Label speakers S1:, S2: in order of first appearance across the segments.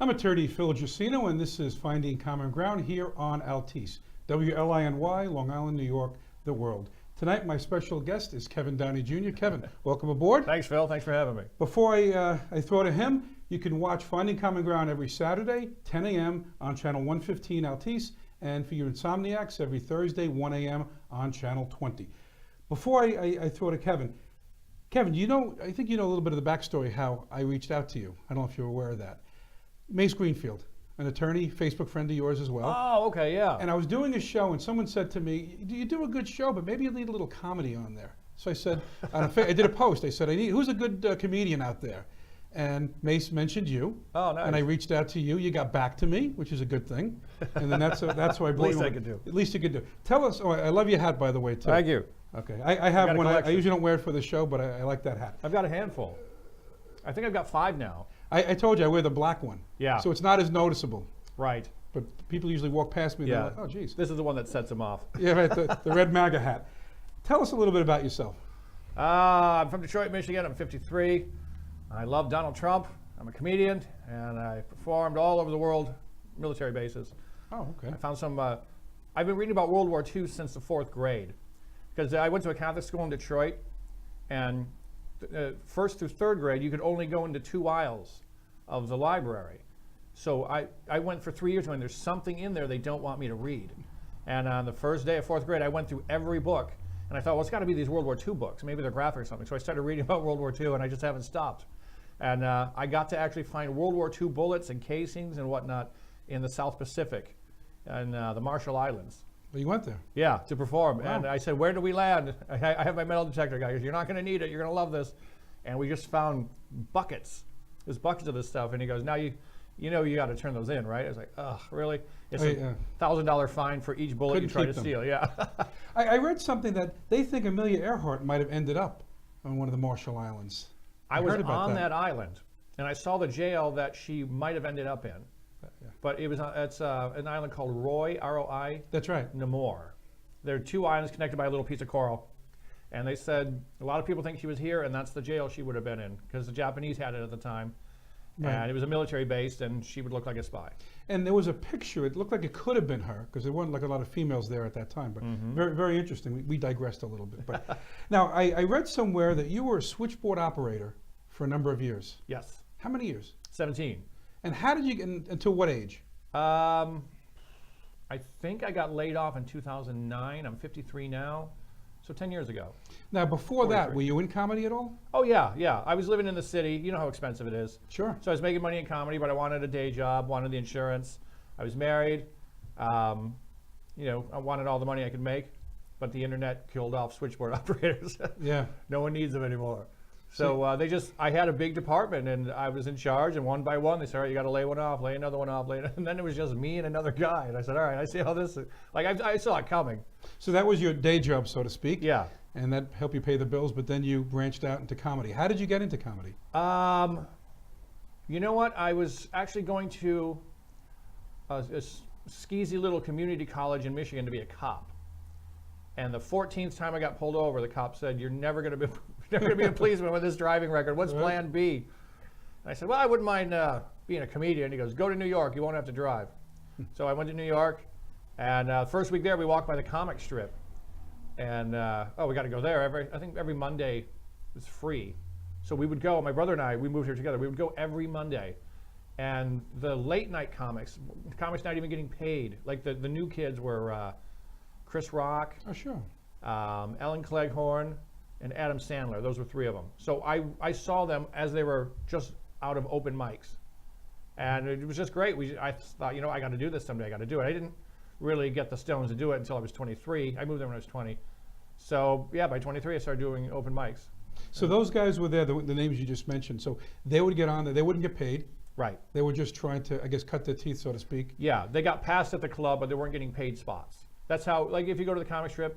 S1: I'm attorney Phillip Jusino, and this is Finding Common Ground here on Altice, WLINY, Long Island, New York, the world. Tonight, my special guest is Kevin Downey Jr. Kevin, welcome aboard.
S2: Thanks, Phil. Thanks for having me.
S1: Before I throw to him, you can watch Finding Common Ground every Saturday, 10 a.m. on Channel 115 Altice, and for your insomniacs, every Thursday, 1 a.m. on Channel 20. Before I throw to Kevin, I think you know a little bit of the backstory how I reached out to you. I don't know if you're aware of that. Mace Greenfield, an attorney, Facebook friend of yours as well.
S2: Oh, okay, yeah.
S1: And I was doing a show, and someone said to me, you do a good show, but maybe you need a little comedy on there. So I said, I did a post. I said, who's a good comedian out there? And Mace mentioned you.
S2: Oh, nice.
S1: And I reached out to you. You got back to me, which is a good thing. And then that's what I brought
S2: Least I could do.
S1: At least you could do. Tell us, I love your hat, by the way, too.
S2: Thank you.
S1: Okay, I have one. I
S2: collection.
S1: usually don't wear it for the show, but I like that hat.
S2: I've got a handful. I think I've got 5 now.
S1: I told you I wear the black one.
S2: Yeah.
S1: So it's not as noticeable.
S2: Right.
S1: But people usually walk past me and
S2: Yeah.
S1: they're like, oh, geez.
S2: This is the one that sets them off.
S1: Yeah, right, the red MAGA hat. Tell us a little bit about yourself.
S2: I'm from Detroit, Michigan. I'm 53. I love Donald Trump. I'm a comedian, and I performed all over the world, military bases.
S1: Oh, okay.
S2: I found some, I've been reading about World War II since the 4th grade, because I went to a Catholic school in Detroit, and 1st through 3rd grade, you could only go into 2 aisles of the library. So I went for 3 years when there's something in there they don't want me to read. And on the first day of 4th grade, I went through every book, and I thought, well, it's got to be these World War II books. Maybe they're graphic or something. So I started reading about World War II, and I just haven't stopped. And I got to actually find World War II bullets and casings and whatnot in the South Pacific and the Marshall Islands.
S1: Well, you went there.
S2: Yeah, to perform.
S1: Wow.
S2: And I said, where do we land? I have my metal detector guy. He goes, you're not going to need it. You're going to love this. And we just found buckets. There's buckets of this stuff. And he goes, now you know you got to turn those in, right? I was like, oh, really? It's a $1,000 fine for each bullet you try to steal. Yeah.
S1: I read something that they think Amelia Earhart might have ended up on one of the Marshall Islands.
S2: I was on that island, and I saw the jail that she might have ended up in.
S1: Yeah.
S2: But it's an island called Roy, R-O-I.
S1: That's right.
S2: Namor. There are 2 islands connected by a little piece of coral. And they said a lot of people think she was here, and that's the jail she would have been in, because the Japanese had it at the time. Right. And it was a military base, and she would look like a spy.
S1: And there was a picture. It looked like it could have been her, because there weren't like a lot of females there at that time. But very, very interesting. We digressed a little bit. But now, I read somewhere that you were a switchboard operator for a number of years.
S2: Yes.
S1: How many years?
S2: 17.
S1: And how did you get until what age?
S2: I think I got laid off in 2009. I'm 53 now. So 10 years ago.
S1: Now, before
S2: 43.
S1: that, were you in comedy at all?
S2: Oh, yeah. I was living in the city. You know how expensive it is.
S1: Sure.
S2: So I was making money in comedy, but I wanted a day job, wanted the insurance. I was married. I wanted all the money I could make, but the internet killed off switchboard operators.
S1: Yeah.
S2: No one needs them anymore. So I had a big department, and I was in charge, and one by one, they said, all right, you got to lay one off, lay another one off, and then it was just me and another guy. And I said, all right, I see how this is. Like, I saw it coming.
S1: So that was your day job, so to speak.
S2: Yeah.
S1: And that helped you pay the bills, but then you branched out into comedy. How did you get into comedy?
S2: You know what? I was actually going to a skeezy little community college in Michigan to be a cop. And the 14th time I got pulled over, the cop said, you're never going to be a policeman with this driving record. What's plan B? And I said, well, I wouldn't mind being a comedian. He goes, go to New York. You won't have to drive. So I went to New York, and first week there, we walked by the comic strip. And, we got to go there. I think every Monday was free. So we would go, my brother and I, we moved here together. We would go every Monday. And the late night comics not even getting paid. Like the new kids were Chris Rock.
S1: Oh, sure.
S2: Ellen Cleghorn, and Adam Sandler. Those were 3 of them. So I saw them as they were just out of open mics. And it was just great. I thought, I got to do this someday. I got to do it. I didn't really get the stones to do it until I was 23. I moved there when I was 20. So, yeah, by 23, I started doing open mics.
S1: So those guys were there, the names you just mentioned. So they would get on there. They wouldn't get paid.
S2: Right.
S1: They were just trying to, I guess, cut their teeth, so to speak.
S2: Yeah, they got passed at the club, but they weren't getting paid spots. That's how, like, if you go to the comic strip,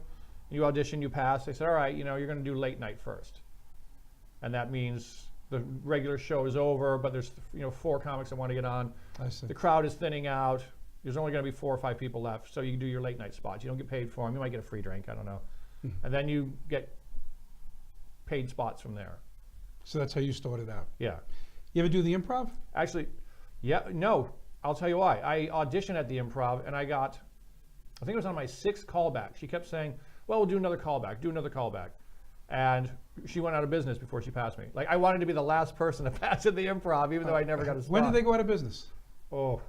S2: you audition, you pass, they said, all right, you're going to do late night first. And that means the regular show is over, but there's 4 comics that want to get on.
S1: I see.
S2: The crowd is thinning out. There's only going to be 4 or 5 people left, so you do your late night spots. You don't get paid for them. You might get a free drink, I don't know. And then you get paid spots from there.
S1: So that's how you started out.
S2: Yeah.
S1: You ever do the improv?
S2: Actually, Yeah, no, I'll tell you why. I auditioned at the Improv, and I think it was on my 6th callback. She kept saying, well, we'll do another callback. And she went out of business before she passed me. Like, I wanted to be the last person to pass at the Improv, even though I never got a spot.
S1: When did they go out of business?
S2: Oh,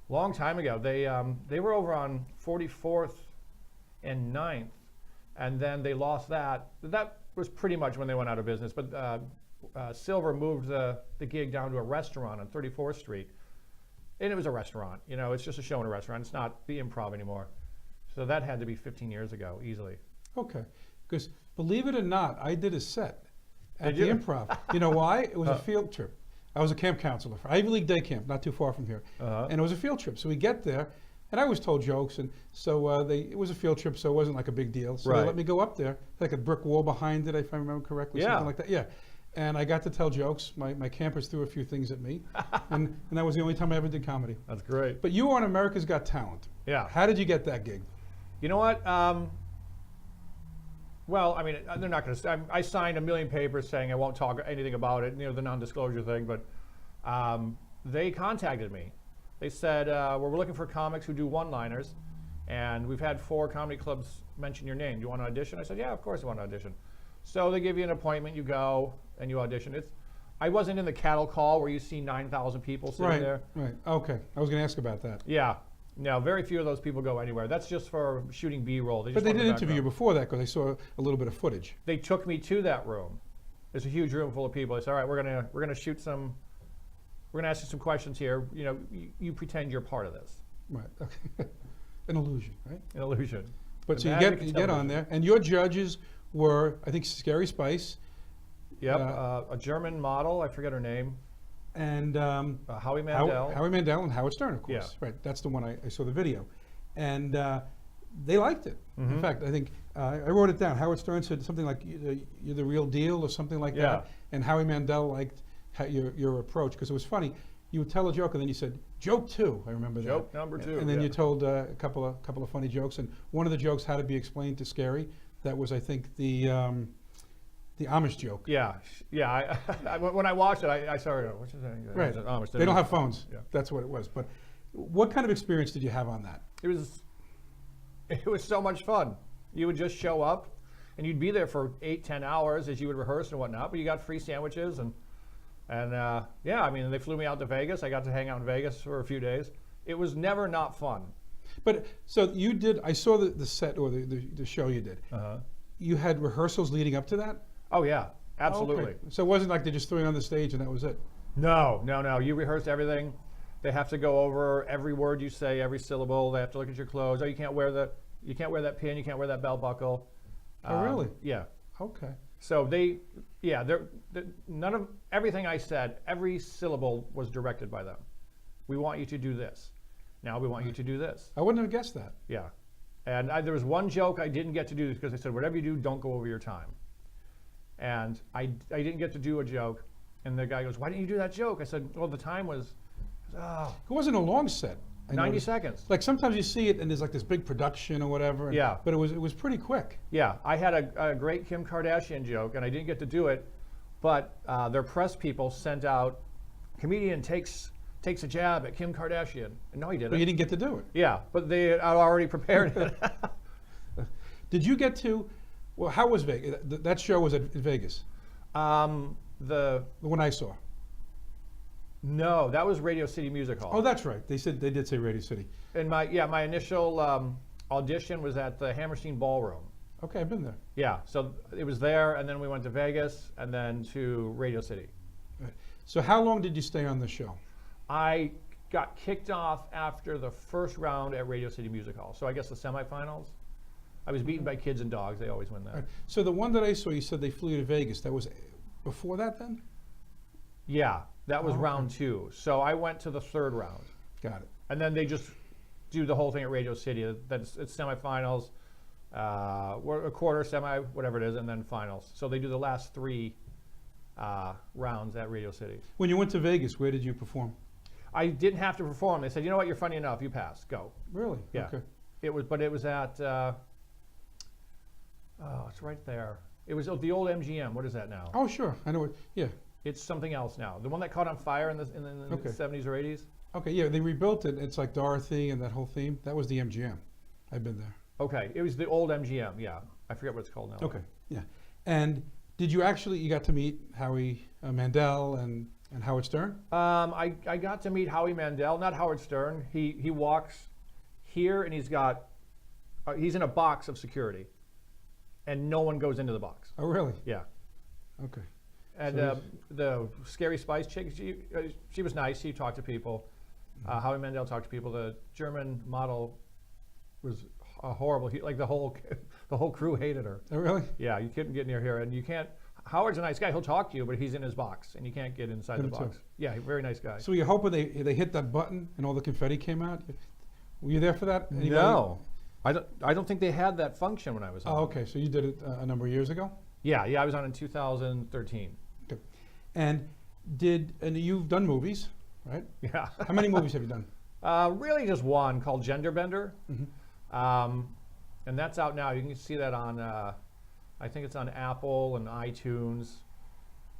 S2: long time ago. They were over on 44th and 9th, and then they lost that. That was pretty much when they went out of business. But Silver moved the gig down to a restaurant on 34th Street. And it was a restaurant. You know, it's just a show in a restaurant. It's not the Improv anymore. So that had to be 15 years ago, easily.
S1: Okay. Because believe it or not, I did a set at
S2: Did
S1: the
S2: you?
S1: Improv. You know why? It was a field trip. I was a camp counselor for Ivy League day camp, not too far from here. And it was a field trip. So we get there, and I was told jokes, and so it was a field trip, so it wasn't like a big deal. So they
S2: Right.
S1: let me go up there, like a brick wall behind it, if I remember correctly,
S2: Yeah.
S1: something like that. Yeah. And I got to tell jokes. My campers threw a few things at me, and that was the only time I ever did comedy.
S2: That's great.
S1: But you were on America's Got Talent.
S2: Yeah.
S1: How did you get that gig?
S2: You know what? Well, I mean, they're not going to. I signed a million papers saying I won't talk anything about it. You know, the non-disclosure thing. But they contacted me. They said we're looking for comics who do one-liners, and we've had 4 comedy clubs mention your name. Do you want to audition? I said, yeah, of course I want to audition. So they give you an appointment. You go and you audition. I wasn't in the cattle call where you see 9,000 people sitting there.
S1: Right. Okay. I was going to ask about that.
S2: Yeah. No, very few of those people go anywhere. That's just for shooting B-roll.
S1: But they did interview you before that because they saw a little bit of footage.
S2: They took me to that room. It's a huge room full of people. They said, all right, we're gonna shoot some. We're gonna ask you some questions here. You know, you pretend you're part of this.
S1: Right. Okay. An illusion, right?
S2: An illusion.
S1: But so you
S2: Magic
S1: get on
S2: television.
S1: there, and your judges were, I think, Scary Spice.
S2: Yep. A German model. I forget her name.
S1: And
S2: Howie Mandel.
S1: Howie Mandel and Howard Stern, of course.
S2: Yeah.
S1: Right. That's the one I saw the video, and they liked it. In fact, I think I wrote it down. Howard Stern said something like "You're the real deal" or something like
S2: Yeah.
S1: that. And Howie Mandel liked your approach because it was funny. You would tell a joke and then you said joke 2. I remember that.
S2: Joke number 2.
S1: And then
S2: yeah.
S1: you told a couple of funny jokes, and one of the jokes had to be explained to Scary. That was, I think, the Amish joke.
S2: Yeah. Yeah. When I watched it, I saw her. What's his name?
S1: Right.
S2: Amish.
S1: They don't have phones.
S2: Yeah.
S1: That's what it was. But what kind of experience did you have on that?
S2: It was so much fun. You would just show up, and you'd be there for 8-10 hours as you would rehearse and whatnot. But you got free sandwiches and yeah. I mean, they flew me out to Vegas. I got to hang out in Vegas for a few days. It was never not fun.
S1: But so you did. I saw the set or the show you did. You had rehearsals leading up to that.
S2: Oh yeah, absolutely.
S1: Okay. So it wasn't like they just threw you on the stage and that was it.
S2: No. You rehearsed everything. They have to go over every word you say, every syllable. They have to look at your clothes. Oh, you can't wear that pin. You can't wear that belt buckle.
S1: Oh, really?
S2: Yeah.
S1: Okay.
S2: So none of everything I said, every syllable was directed by them. We want you to do this. Now we want you to do this.
S1: I wouldn't have guessed that.
S2: Yeah. And there was one joke I didn't get to do because they said, whatever you do, don't go over your time. And I didn't get to do a joke. And the guy goes, why didn't you do that joke? I said, well, the time was,
S1: It wasn't a long set. I
S2: 90
S1: noticed.
S2: seconds.
S1: Like sometimes you see it and there's like this big production or whatever.
S2: Yeah.
S1: But it was pretty quick.
S2: Yeah, I had a great Kim Kardashian joke, and I didn't get to do it, but their press people sent out, comedian takes a jab at Kim Kardashian. And no, he didn't.
S1: But you didn't get to do it.
S2: Yeah, but they had already prepared it.
S1: Did you get to? Well, how was Vegas? That show was at Vegas. The one I saw.
S2: No, that was Radio City Music Hall.
S1: Oh, that's right. They did say Radio City.
S2: And my initial audition was at the Hammerstein Ballroom.
S1: Okay, I've been there.
S2: Yeah, so it was there, and then we went to Vegas, and then to Radio City.
S1: Right. So how long did you stay on the show?
S2: I got kicked off after the first round at Radio City Music Hall. So I guess the semifinals. I was beaten by Kids and Dogs. They always win that.
S1: Right. So the one that I saw, you said they flew you to Vegas. That was before that then?
S2: Yeah, that was
S1: Oh, okay.
S2: round 2. So I went to the 3rd round.
S1: Got it.
S2: And then they just do the whole thing at Radio City. It's semifinals, a quarter, semi, whatever it is, and then finals. So they do the last 3 rounds at Radio City.
S1: When you went to Vegas, where did you perform?
S2: I didn't have to perform. They said, you know what, you're funny enough, you pass, go.
S1: Really?
S2: Yeah.
S1: Okay.
S2: It was at, it's right there. It was the old MGM. What is that now?
S1: Oh, sure. I know it. Yeah.
S2: It's something else now. The one that caught on fire in the
S1: Okay.
S2: 70s or 80s.
S1: Okay, yeah, they rebuilt it. It's like Dorothy and that whole theme. That was the MGM. I've been there.
S2: Okay, it was the old MGM. Yeah, I forget what it's called now.
S1: Okay, yeah. And did you got to meet Howie Mandel and Howard Stern?
S2: I got to meet Howie Mandel, not Howard Stern. He walks here and he's in a box of security, and no one goes into the box.
S1: Oh, really?
S2: Yeah.
S1: Okay.
S2: And
S1: So
S2: the Scary Spice chick, she was nice. She talked to people. Howie Mandel talked to people. The German model was horrible. Like the whole crew hated her.
S1: Oh, really?
S2: Yeah, you couldn't get near here, and you can't. Howard's a nice guy. He'll talk to you, but he's in his box, and you can't get inside
S1: Him
S2: the
S1: too.
S2: box. Yeah, very nice guy.
S1: So you're hoping they hit that button and all the confetti came out? Were you there for that? Anybody?
S2: No, I don't think they had that function when I was on.
S1: Oh, okay. So you did it a number of years ago?
S2: Yeah, I was on in 2013.
S1: Okay. And you've done movies, right?
S2: Yeah.
S1: How many movies have you done?
S2: Really just one called Gender Bender.
S1: Mm-hmm.
S2: And that's out now. You can see that on, I think it's on Apple and iTunes.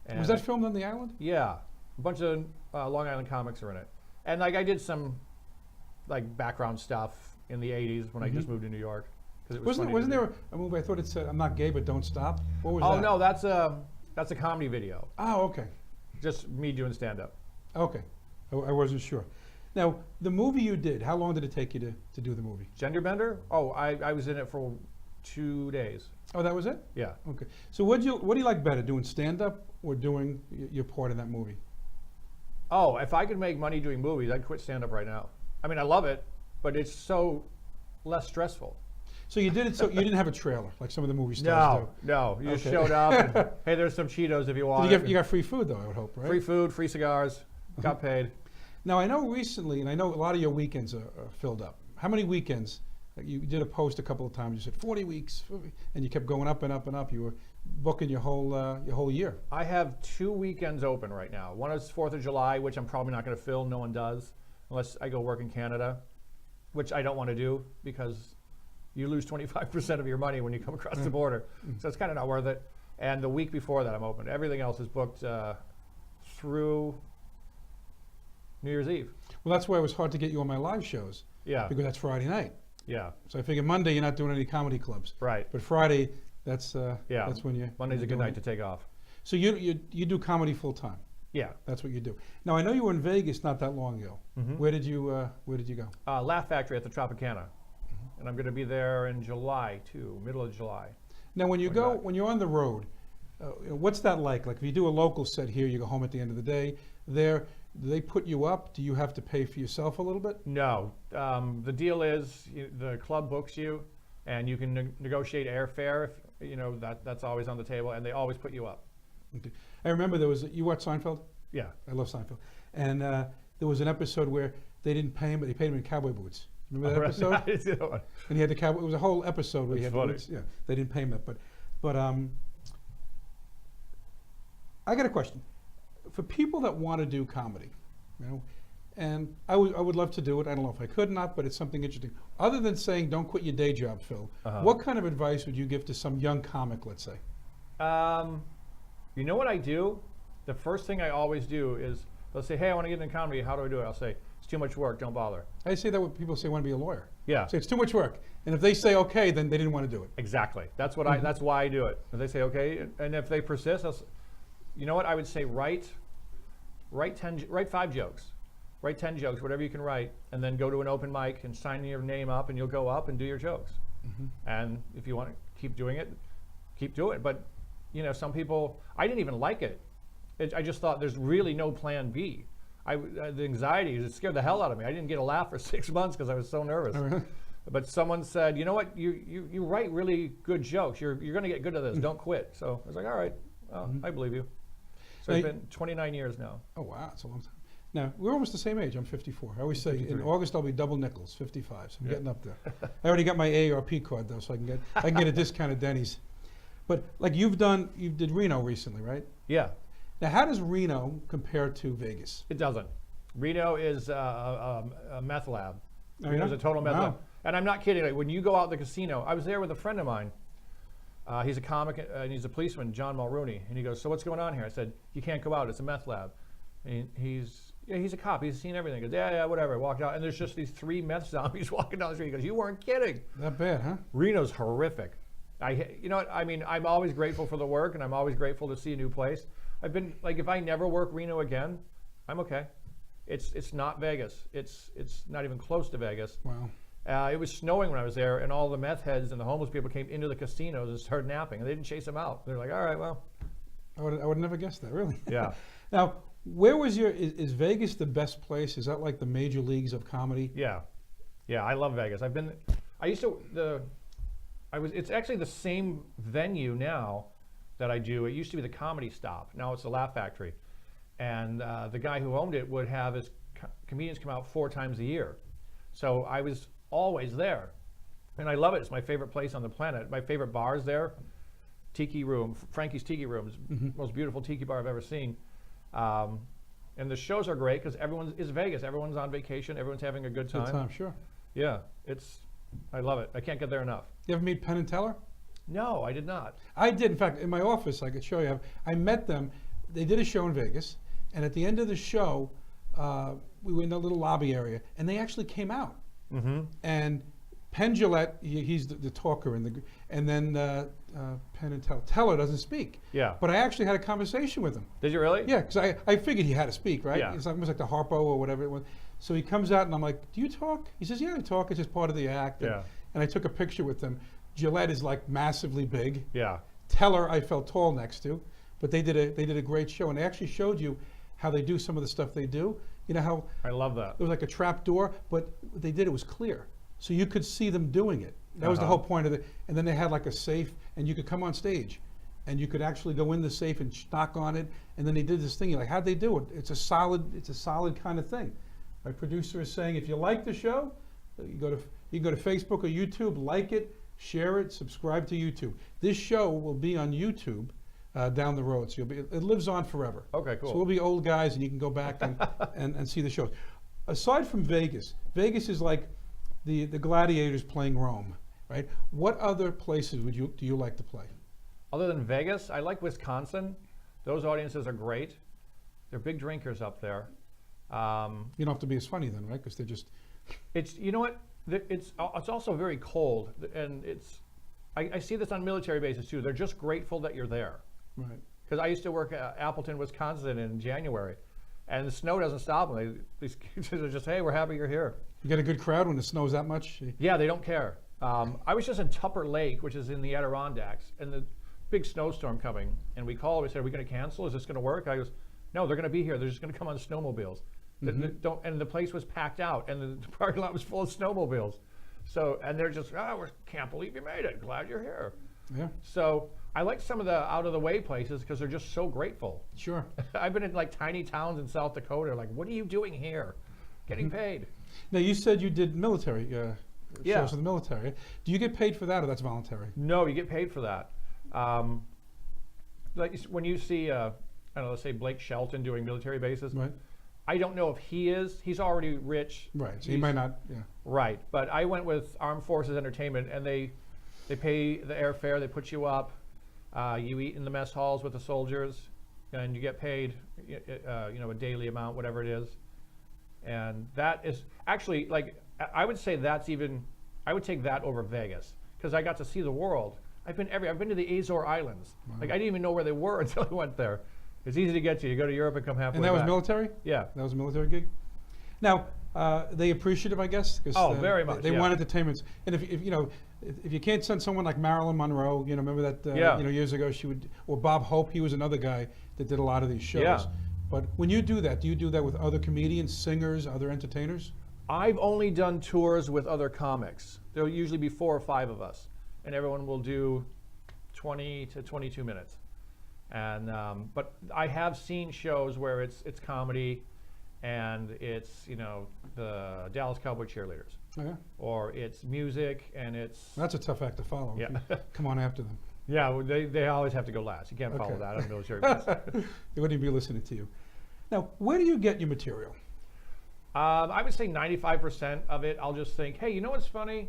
S2: And
S1: Was that filmed on the island?
S2: Yeah, a bunch of Long Island comics are in it. And like I did some like background stuff in the 80s when I just moved to New York. 'Cause it was funny to
S1: Wasn't
S2: do.
S1: there a movie, I thought it said, I'm not gay, but don't stop? What was
S2: Oh
S1: that?
S2: no, that's a comedy video.
S1: Oh, okay.
S2: Just me doing stand-up.
S1: Okay. I wasn't sure. Now, the movie you did, how long did it take you to do the movie?
S2: Gender Bender? Oh, I was in it for 2 days.
S1: Oh, that was it?
S2: Yeah.
S1: Okay. So what do you like better, doing stand-up or doing your part in that movie?
S2: Oh, if I could make money doing movies, I'd quit stand-up right now. I mean, I love it, but it's so less stressful.
S1: So you did it so you didn't have a trailer like some of the movie stars
S2: No, you just
S1: Okay.
S2: showed up and, hey, there's some Cheetos if you
S1: do.
S2: want.
S1: You got free food though, I would hope, right?
S2: Free food, free cigars, got paid.
S1: Now I know recently, and I know a lot of your weekends are filled up. How many weekends? Like you did a post a couple of times. You said 40 weeks, and you kept going up and up and up. You were booking your whole year.
S2: I have 2 weekends open right now. One is 4th of July, which I'm probably not going to fill. No one does, unless I go work in Canada, which I don't want to do because you lose 25% of your money when you come across the border. So it's kind of not worth it. And the week before that, I'm open. Everything else is booked through New Year's Eve.
S1: Well, that's why it was hard to get you on my live shows.
S2: Yeah.
S1: Because that's Friday night.
S2: Yeah.
S1: So I figured Monday you're not doing any comedy clubs.
S2: Right.
S1: But Friday, that's
S2: Yeah.
S1: that's when you.
S2: Monday's a
S1: you're
S2: good
S1: doing
S2: night to take off.
S1: it. So you do comedy full time.
S2: Yeah.
S1: That's what you do. Now I know you were in Vegas not that long ago.
S2: Mhm.
S1: Where did you go?
S2: Laugh Factory at the Tropicana. And I'm going to be there in July too, middle of July.
S1: Now when
S2: Going back.
S1: when you're on the road, what's that like? Like if you do a local set here, you go home at the end of the day. There, do they put you up? Do you have to pay for yourself a little bit?
S2: No. The deal is the club books you, and you can negotiate airfare. If, that's always on the table, and they always put you up.
S1: Okay. I remember you watched Seinfeld?
S2: Yeah.
S1: I love Seinfeld. And there was an episode where they didn't pay him, but they paid him in cowboy boots. Remember that episode?
S2: I didn't see that one.
S1: And he had the cowboy. It was a whole episode where he
S2: That's
S1: had
S2: funny.
S1: boots. Yeah, they didn't pay him that, but I got a question for people that want to do comedy, and I would love to do it. I don't know if I could or not, but it's something interesting. Other than saying don't quit your day job, Phil, what kind of advice would you give to some young comic, let's say?
S2: You know what I do? The first thing I always do is they'll say, "Hey, I want to get into comedy. How do I do it?" I'll say, "It's too much work. Don't bother."
S1: I say that when people say want to be a lawyer.
S2: Yeah.
S1: Say it's too much work, and if they say okay, then they didn't want to do it.
S2: Exactly. That's what that's why I do it. If they say okay, and if they persist, you know what I would say? Write 5 jokes, write 10 jokes, whatever you can write, and then go to an open mic and sign your name up, and you'll go up and do your jokes. And if you want to keep doing it, keep doing it. But some people, I didn't even like it. I just thought there's really no plan B. The anxiety, it scared the hell out of me. I didn't get a laugh for 6 months because I was so nervous.
S1: Oh, really?
S2: But someone said, you know what, you write really good jokes. You're going to get good at this. Don't quit. So I was like, all right, well, I believe you. So
S1: Now
S2: it's been 29 years now.
S1: Oh wow, that's a long time. Now we're almost the same age. I'm 54. I always say in
S2: 53.
S1: August I'll be double nickels, 55. So I'm
S2: Yeah.
S1: getting up there. I already got my AARP card though, so I can get a discount at Denny's. But like you did Reno recently, right?
S2: Yeah,
S1: Now how does Reno compare to Vegas?
S2: it doesn't. Reno is a meth lab.
S1: Oh,
S2: Reno's
S1: yeah?
S2: a total meth
S1: Wow.
S2: lab. And I'm not kidding. Like when you go out to the casino, I was there with a friend of mine. He's a comic and he's a policeman, John Mulrooney. And he goes, so what's going on here? I said, you can't go out. It's a meth lab. And he's a cop. He's seen everything. He goes, yeah, whatever. I walked out, and there's just these 3 meth zombies walking down the street. He goes, you weren't kidding.
S1: That bad, huh?
S2: Reno's horrific. You know what? I mean, I'm always grateful for the work, and I'm always grateful to see a new place. I've been like, if I never work Reno again, I'm okay. It's not Vegas. It's not even close to Vegas.
S1: Wow.
S2: It was snowing when I was there, and all the meth heads and the homeless people came into the casinos and started napping, and they didn't chase them out. They're like, all right, well.
S1: I would never guess that, really.
S2: Yeah.
S1: Now, where was is Vegas the best place? Is that like the major leagues of comedy?
S2: Yeah. I love Vegas. It's actually the same venue now that I do. It used to be the Comedy Stop. Now it's the Laugh Factory. And the guy who owned it would have his comedians come out 4 times a year. So I was always there. And I love it. It's my favorite place on the planet. My favorite bar is there. Tiki Room, Frankie's Tiki Room is the most beautiful tiki bar I've ever seen. And the shows are great because it's Vegas. Everyone's on vacation. Everyone's having a good time.
S1: Good time, sure.
S2: Yeah, I love it. I can't get there enough.
S1: You ever meet Penn and Teller?
S2: No, I did not.
S1: I did. In fact, in my office, I could show you. I met them. They did a show in Vegas. And at the end of the show, we were in a little lobby area. And they actually came out.
S2: Mm-hmm.
S1: And Penn Jillette, he's the talker. And then Penn and Teller doesn't speak.
S2: Yeah.
S1: But I actually had a conversation with him.
S2: Did you really?
S1: Yeah, because I figured he had to speak, right?
S2: Yeah.
S1: It's almost like the Harpo or whatever it was. So he comes out and I'm like, do you talk? He says, yeah, I talk. It's just part of the act.
S2: Yeah.
S1: And I took a picture with them. Gillette is like massively big.
S2: Yeah.
S1: Teller I felt tall next to. But they did a great show. And they actually showed you how they do some of the stuff they do. You know how
S2: I love that.
S1: there was like a trap door, but what they did, it was clear. So you could see them doing it. That was the whole point of it. And then they had like a safe, and you could come on stage, and you could actually go in the safe and knock on it. And then they did this thing. You're like, how'd they do it? It's a solid kind of thing. My producer is saying, if you like the show, you go to Facebook or YouTube, like it, share it, subscribe to YouTube. This show will be on YouTube down the road, so it lives on forever.
S2: Okay, cool.
S1: So we'll be old guys, and you can go back and see the shows. Aside from Vegas, Vegas is like the gladiators playing Rome, right? What other places do you like to play?
S2: Other than Vegas, I like Wisconsin. Those audiences are great. They're big drinkers up there.
S1: You don't have to be as funny then, right? Because they're just.
S2: It's, you know what? It's also very cold, and I see this on military bases too. They're just grateful that you're there.
S1: Right.
S2: Because I used to work at Appleton, Wisconsin in January, and the snow doesn't stop them. These kids are just, hey, we're happy you're here.
S1: You get a good crowd when it snows that much?
S2: Yeah, they don't care. I was just in Tupper Lake, which is in the Adirondacks, and the big snowstorm coming, and we called. We said, are we going to cancel? Is this going to work? I goes, no, they're going to be here. They're just going to come on snowmobiles. And the place was packed out, and the parking lot was full of snowmobiles. So, and they're just, we can't believe you made it. Glad you're here.
S1: Yeah.
S2: So I like some of the out of the way places because they're just so grateful.
S1: Sure.
S2: I've been in like tiny towns in South Dakota. Like, what are you doing here? Getting paid.
S1: Now you said you did military
S2: Yeah.
S1: shows in the military. Do you get paid for that, or that's voluntary?
S2: No, you get paid for that. Like when you see, I don't know, let's say Blake Shelton doing military bases.
S1: Right.
S2: I don't know if he is. He's already rich.
S1: Right. So he might not. Yeah.
S2: Right. But I went with Armed Forces Entertainment, and they pay the airfare. They put you up. You eat in the mess halls with the soldiers, and you get paid, a daily amount, whatever it is. And that is actually, like, I would say I would take that over Vegas because I got to see the world. I've been to the Azore Islands.
S1: Wow.
S2: Like, I didn't even know where they were until I went there. It's easy to get to. You go to Europe and come halfway
S1: And that was
S2: back.
S1: military?
S2: Yeah.
S1: That was a military gig? Now, they appreciative, I guess?
S2: Very much,
S1: They
S2: yeah.
S1: want entertainment. And if you can't send someone like Marilyn Monroe, remember that,
S2: Yeah.
S1: years ago she would, or Bob Hope, he was another guy that did a lot of these shows.
S2: Yeah.
S1: But when you do you do that with other comedians, singers, other entertainers?
S2: I've only done tours with other comics. There'll usually be 4 or 5 of us, and everyone will do 20 to 22 minutes. And but I have seen shows where it's comedy, and it's the Dallas Cowboy Cheerleaders,
S1: Oh, yeah.
S2: or it's music, and it's
S1: That's a tough act to follow.
S2: Yeah.
S1: Come on after them.
S2: yeah. Well, they always have to go last. You can't follow
S1: Okay.
S2: that on military base.
S1: They wouldn't even be listening to you. Now, where do you get your material?
S2: I would say 95% of it, I'll just think, hey, you know what's funny?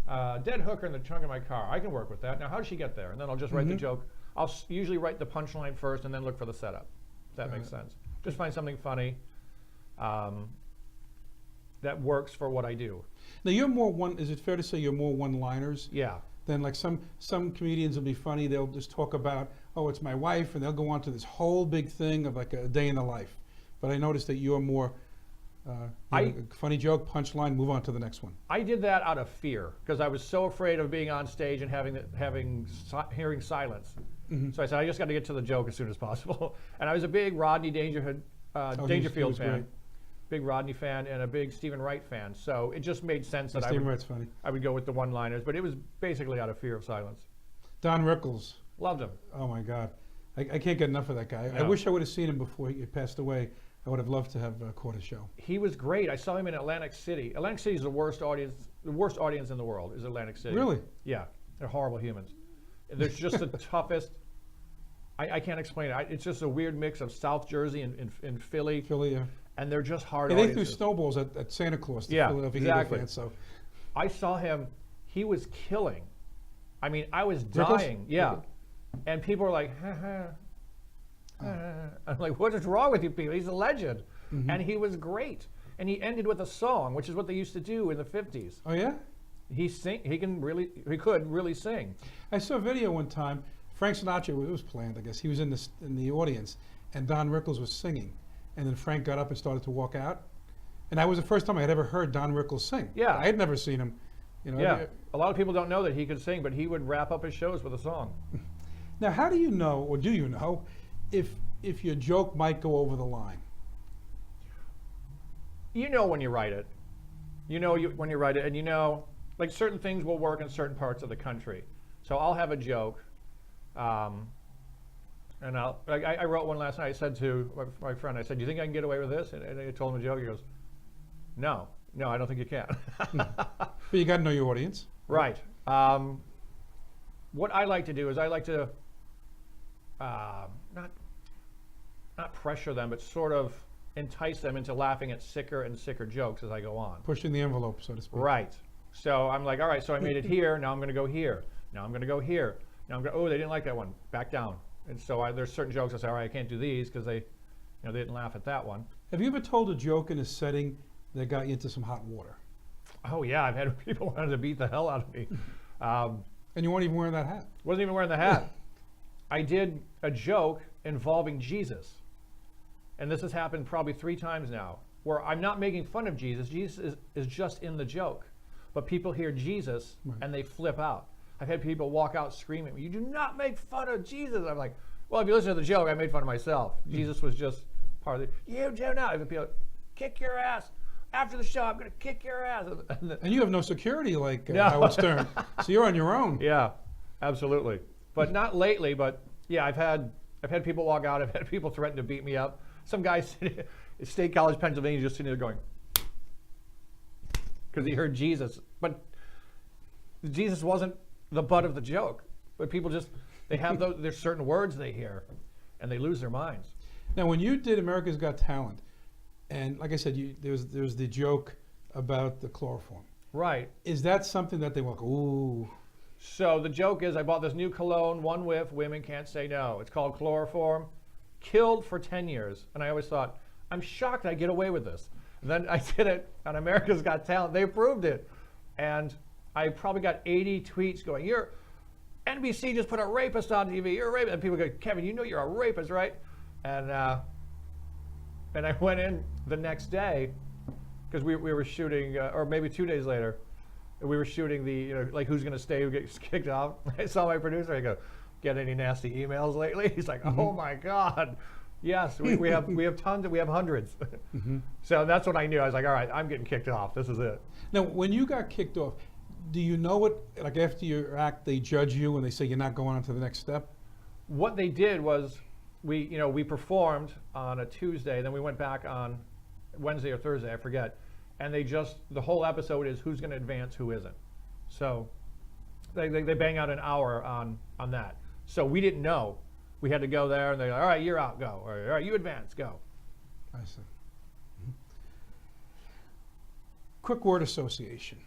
S2: Dead hooker in the trunk of my car. I can work with that. Now, how did she get there? And then I'll just write the joke. I'll usually write the punchline first and then look for the setup. If that makes sense. Just find something funny that works for what I do.
S1: Now you're more one. Is it fair to say you're more one-liners?
S2: Yeah.
S1: Than like some comedians will be funny. They'll just talk about, oh, it's my wife, and they'll go on to this whole big thing of like a day in the life. But I noticed that you're more funny joke, punchline, move on to the next one.
S2: I did that out of fear because I was so afraid of being on stage and hearing silence. So I said, I just got to get to the joke as soon as possible. And I was a big Rodney Dangerfield
S1: was
S2: fan.
S1: great.
S2: Big Rodney fan and a big Stephen Wright fan. So it just made sense that
S1: Stephen Wright's funny.
S2: I would go with the one-liners, but it was basically out of fear of silence.
S1: Don Rickles.
S2: Loved him.
S1: Oh my God. I can't get enough of that guy.
S2: No.
S1: I wish I would have seen him before he passed away. I would have loved to have caught his show.
S2: He was great. I saw him in Atlantic City. Atlantic City is the worst audience in the world is Atlantic City.
S1: Really?
S2: Yeah. They're horrible humans. There's just the toughest. I can't explain it. It's just a weird mix of South Jersey and Philly.
S1: Philly, yeah.
S2: And they're just hard
S1: They threw
S2: audiences.
S1: snowballs at Santa Claus, the
S2: Yeah,
S1: Philadelphia
S2: exactly.
S1: Eagle fans. So
S2: I saw him. He was killing. I mean, I was
S1: Rickles?
S2: dying. Yeah. And people were like, ha, ha, ha. I'm like, what is wrong with you people? He's a legend. And he was great. And he ended with a song, which is what they used to do in the 50s.
S1: Oh yeah?
S2: He could really sing.
S1: I saw a video one time. Frank Sinatra, it was planned, I guess. He was in the audience, and Don Rickles was singing. And then Frank got up and started to walk out. And that was the first time I had ever heard Don Rickles sing.
S2: Yeah.
S1: I had never seen him. You know,
S2: Yeah. A lot of people don't know that he could sing, but he would wrap up his shows with a song.
S1: Now, how do you know, or do you know, if your joke might go over the line?
S2: You know when you write it. You know when you write it, and you know, like certain things will work in certain parts of the country. So I'll have a joke, and I wrote one last night. I said to my friend, I said, "Do you think I can get away with this?" And I told him a joke. He goes, "No, I don't think you can."
S1: But you got to know your audience.
S2: Right. What I like to do is I like to not pressure them, but sort of entice them into laughing at sicker and sicker jokes as I go on.
S1: Pushing the envelope, so to speak.
S2: Right. So I'm like, all right, so I made it here. Now I'm going to go here. Now I'm going to go here. Now I'm going. Oh, they didn't like that one. Back down. And so there's certain jokes I say, all right, I can't do these because they didn't laugh at that one.
S1: Have you ever told a joke in a setting that got you into some hot water?
S2: Oh yeah, I've had people wanting to beat the hell out of me.
S1: And you weren't even wearing that hat.
S2: Wasn't even wearing the hat. I did a joke involving Jesus. And this has happened probably 3 times now, where I'm not making fun of Jesus. Jesus is just in the joke. But people hear Jesus and they flip out. I've had people walk out screaming, "You do not make fun of Jesus." I'm like, well, if you listen to the joke, I made fun of myself. Jesus was just part of the, you do not. If people kick your ass. After the show, I'm going to kick your ass.
S1: And you have no security like Howard Stern. So you're on your own.
S2: Yeah, absolutely. But not lately, but yeah, I've had people walk out. I've had people threaten to beat me up. Some guy sitting at State College, Pennsylvania, just sitting there going, because he heard Jesus. But Jesus wasn't the butt of the joke. But people just, they have those, there's certain words they hear, and they lose their minds.
S1: Now, when you did America's Got Talent, and like I said, there's the joke about the chloroform.
S2: Right.
S1: Is that something that they walk, ooh?
S2: So the joke is, I bought this new cologne, one whiff, women can't say no. It's called chloroform. Killed for 10 years. And I always thought, I'm shocked I get away with this. And then I did it on America's Got Talent. They approved it. And I probably got 80 tweets going, NBC just put a rapist on TV. You're a rapist. And people go, Kevin, you know you're a rapist, right? And I went in the next day, because we were shooting, or maybe 2 days later, we were shooting the, like who's going to stay, who gets kicked off. I saw my producer, I go, get any nasty emails lately? He's like, oh my God. Yes, we have tons, we have hundreds. So that's what I knew. I was like, all right, I'm getting kicked off. This is it.
S1: Now, when you got kicked off, do you know what, like after your act, they judge you and they say you're not going on to the next step?
S2: What they did was, we performed on a Tuesday, then we went back on Wednesday or Thursday, I forget. And the whole episode is who's going to advance, who isn't. So they bang out an hour on that. So we didn't know. We had to go there, and they're like, all right, you're out, go. Or, all right, you advance, go.
S1: I see. Quick word association.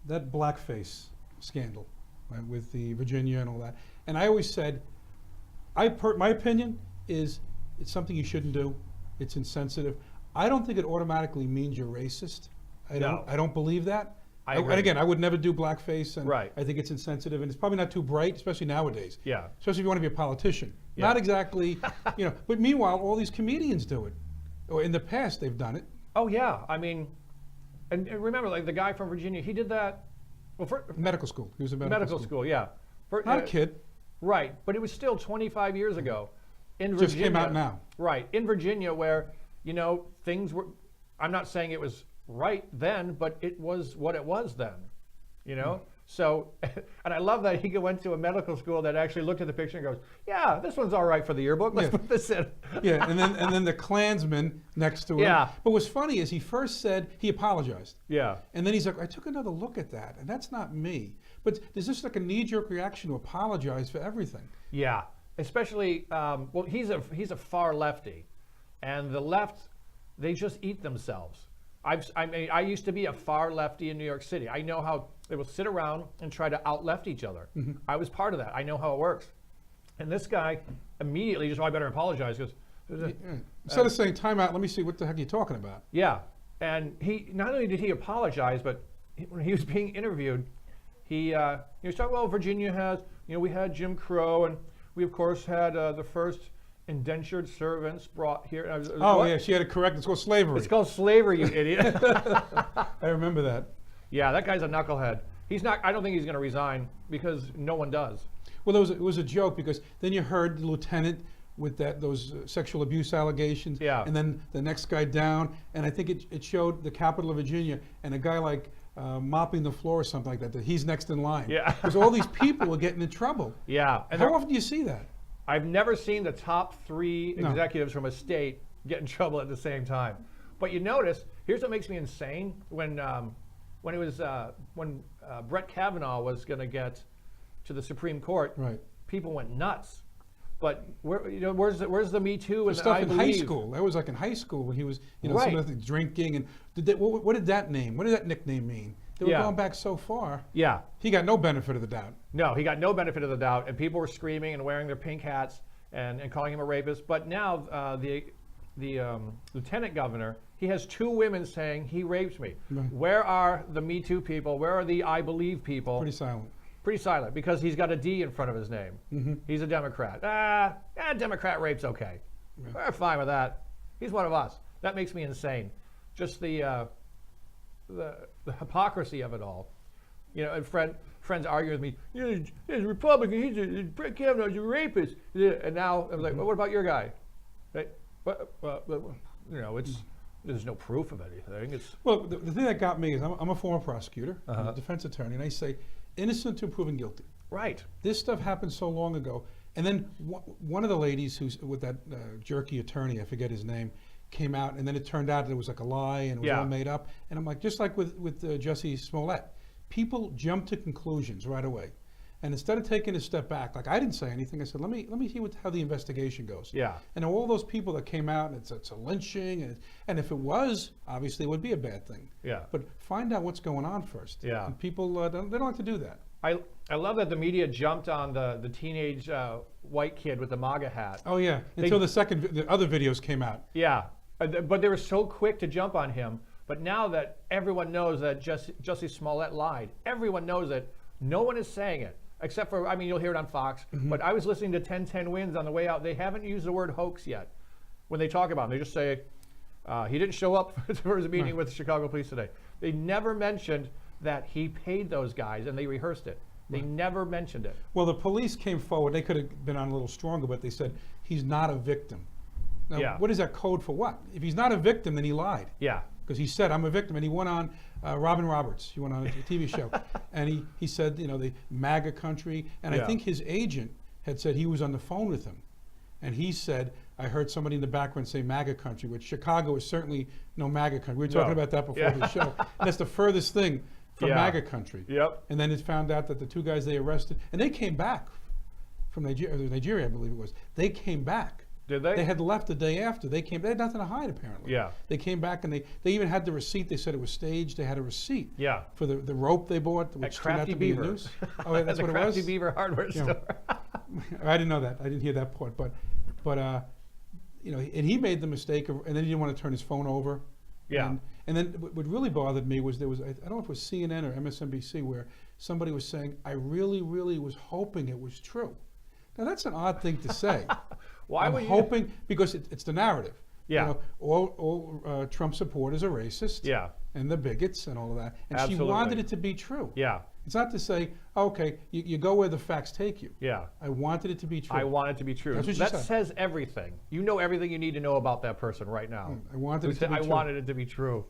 S1: that blackface scandal, right, with the Virginia and all that. And I always said, my opinion is it's something you shouldn't do. It's insensitive. I don't think it automatically means you're racist. I don't believe that. And again, I would never do blackface, and
S2: Right.
S1: I think it's insensitive, and it's probably not too bright, especially nowadays.
S2: Yeah.
S1: Especially if you want to be a politician.
S2: Yeah.
S1: Not exactly, But meanwhile, all these comedians do it, or in the past they've done it.
S2: Oh yeah, I mean, and remember, like the guy from Virginia, he did that. Well, for
S1: Medical school. He was in medical school.
S2: yeah.
S1: Not a kid.
S2: Right, but it was still 25 years ago. In
S1: Just
S2: Virginia,
S1: came out now.
S2: Right, in Virginia, where things were. I'm not saying it was right then, but it was what it was then. So, and I love that he went to a medical school that actually looked at the picture and goes, "Yeah, this one's all right for the yearbook. Let's put this in."
S1: Yeah, and then the Klansman next to him.
S2: Yeah.
S1: But what's funny is he first said he apologized.
S2: Yeah.
S1: And then he's like, I took another look at that, and that's not me. But there's just like a knee-jerk reaction to apologize for everything.
S2: Yeah, especially well, he's a far lefty, and the left, they just eat themselves. I used to be a far lefty in New York City. I know how they will sit around and try to out-left each other.
S1: Mm-hmm.
S2: I was part of that. I know how it works. And this guy immediately just, I better apologize because.
S1: Instead of saying, time out, let me see what the heck you're talking about.
S2: Yeah, and he not only did he apologize, but when he was being interviewed, he was talking. Well, Virginia has, we had Jim Crow, and we of course had the first indentured servants brought here. And I was,
S1: yeah, she had it correct. It's called slavery.
S2: It's called slavery, you idiot.
S1: I remember that.
S2: Yeah, that guy's a knucklehead. He's not. I don't think he's going to resign because no one does.
S1: Well, it was a joke because then you heard the lieutenant with those sexual abuse allegations.
S2: Yeah.
S1: And then the next guy down, and I think it showed the capital of Virginia, and a guy like mopping the floor or something like that he's next in line.
S2: Yeah.
S1: Because all these people were getting in trouble.
S2: Yeah. And
S1: How often do you see that?
S2: I've never seen the top three
S1: No.
S2: executives from a state get in trouble at the same time. But you notice, here's what makes me insane: when Brett Kavanaugh was going to get to the Supreme Court,
S1: Right.
S2: people went nuts. But where's the Me Too and
S1: Stuff
S2: I
S1: in
S2: Believe?
S1: high school. That was like in high school when he was,
S2: Right.
S1: some of the drinking, and what did that nickname mean? They were
S2: Yeah.
S1: going back so far.
S2: Yeah.
S1: He got no benefit of the doubt.
S2: No, he got no benefit of the doubt, and people were screaming and wearing their pink hats and calling him a rapist. But now the lieutenant governor, he has two women saying he raped me.
S1: Right.
S2: Where are the Me Too people? Where are the I Believe people?
S1: Pretty silent.
S2: Pretty silent because he's got a D in front of his name.
S1: Mm-hmm.
S2: He's a Democrat. Democrat rape's okay.
S1: Yeah.
S2: We're fine with that. He's one of us. That makes me insane. Just the hypocrisy of it all. And friends argue with me. He's a Republican. Brett Kavanaugh's a rapist. And now I'm like, well, what about your guy? Right? But there's no proof of anything.
S1: Well, the thing that got me is I'm a former prosecutor, I'm
S2: Uh-huh.
S1: a defense attorney, and I say innocent to proven guilty.
S2: Right.
S1: This stuff happened so long ago. And then one of the ladies who's with that jerky attorney, I forget his name, came out, and then it turned out it was like a lie and it was all made up. And I'm like, just like with Jussie Smollett, people jump to conclusions right away. And instead of taking a step back, like I didn't say anything, I said, let me hear how the investigation goes.
S2: Yeah.
S1: And all those people that came out, and it's a lynching, and if it was, obviously it would be a bad thing.
S2: Yeah.
S1: But find out what's going on first.
S2: Yeah.
S1: And people, they don't like to do that.
S2: I love that the media jumped on the teenage white kid with the MAGA hat.
S1: Oh yeah, until the other videos came out.
S2: Yeah, but they were so quick to jump on him. But now that everyone knows that Jussie Smollett lied, everyone knows it. No one is saying it, except for, you'll hear it on Fox.
S1: Mm-hmm.
S2: But I was listening to 1010 Wins on the way out. They haven't used the word hoax yet. When they talk about him, they just say, he didn't show up for his meeting with the Chicago police today. They never mentioned that he paid those guys and they rehearsed it. They never mentioned it.
S1: Well, the police came forward. They could have been on a little stronger, but they said he's not a victim. Now, what is that code for what? If he's not a victim, then he lied.
S2: Yeah.
S1: Because he said, I'm a victim. And he went on Robin Roberts. He went on a TV show. And he said, the MAGA country. And I think his agent had said he was on the phone with him. And he said, I heard somebody in the background say MAGA country, which Chicago is certainly no MAGA country. We were talking about that before the show. That's the furthest thing from MAGA country.
S2: Yep.
S1: And then it found out that the two guys they arrested, and they came back from Nigeria, I believe it was. They came back
S2: Did they?
S1: They had left the day after. They came. They had nothing to hide, apparently.
S2: Yeah.
S1: They came back and they even had the receipt. They said it was staged. They had a receipt.
S2: Yeah.
S1: For the rope they bought, which turned out to be a noose. Oh, yeah, that's what it was.
S2: Crafty Beaver hardware store.
S1: I didn't know that. I didn't hear that part. But you know, and he made the mistake of, and then he didn't want to turn his phone over.
S2: Yeah.
S1: And then what really bothered me was I don't know if it was CNN or MSNBC where somebody was saying, I really, really was hoping it was true. Now that's an odd thing to say.
S2: Why
S1: I'm
S2: would you?
S1: hoping, because it's the narrative.
S2: Yeah.
S1: You know, all Trump supporters are racist.
S2: Yeah.
S1: And the bigots and all of that. And
S2: Absolutely.
S1: she wanted it to be true.
S2: Yeah.
S1: It's not to say, okay, you go where the facts take you.
S2: Yeah.
S1: I wanted it to be true.
S2: I want it to be true.
S1: That's what she
S2: That
S1: said.
S2: says everything. You know everything you need to know about that person right now.
S1: I wanted it to be
S2: I
S1: true.
S2: wanted it to be true.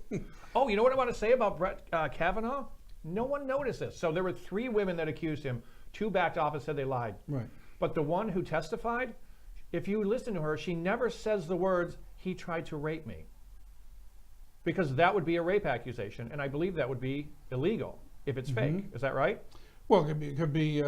S2: Oh, you know what I want to say about Brett Kavanaugh? No one noticed this. So there were 3 women that accused him. 2 backed off and said they lied.
S1: Right.
S2: But the one who testified, if you listen to her, she never says the words, he tried to rape me. Because that would be a rape accusation, and I believe that would be illegal if it's fake. Is that right?
S1: Well, it could be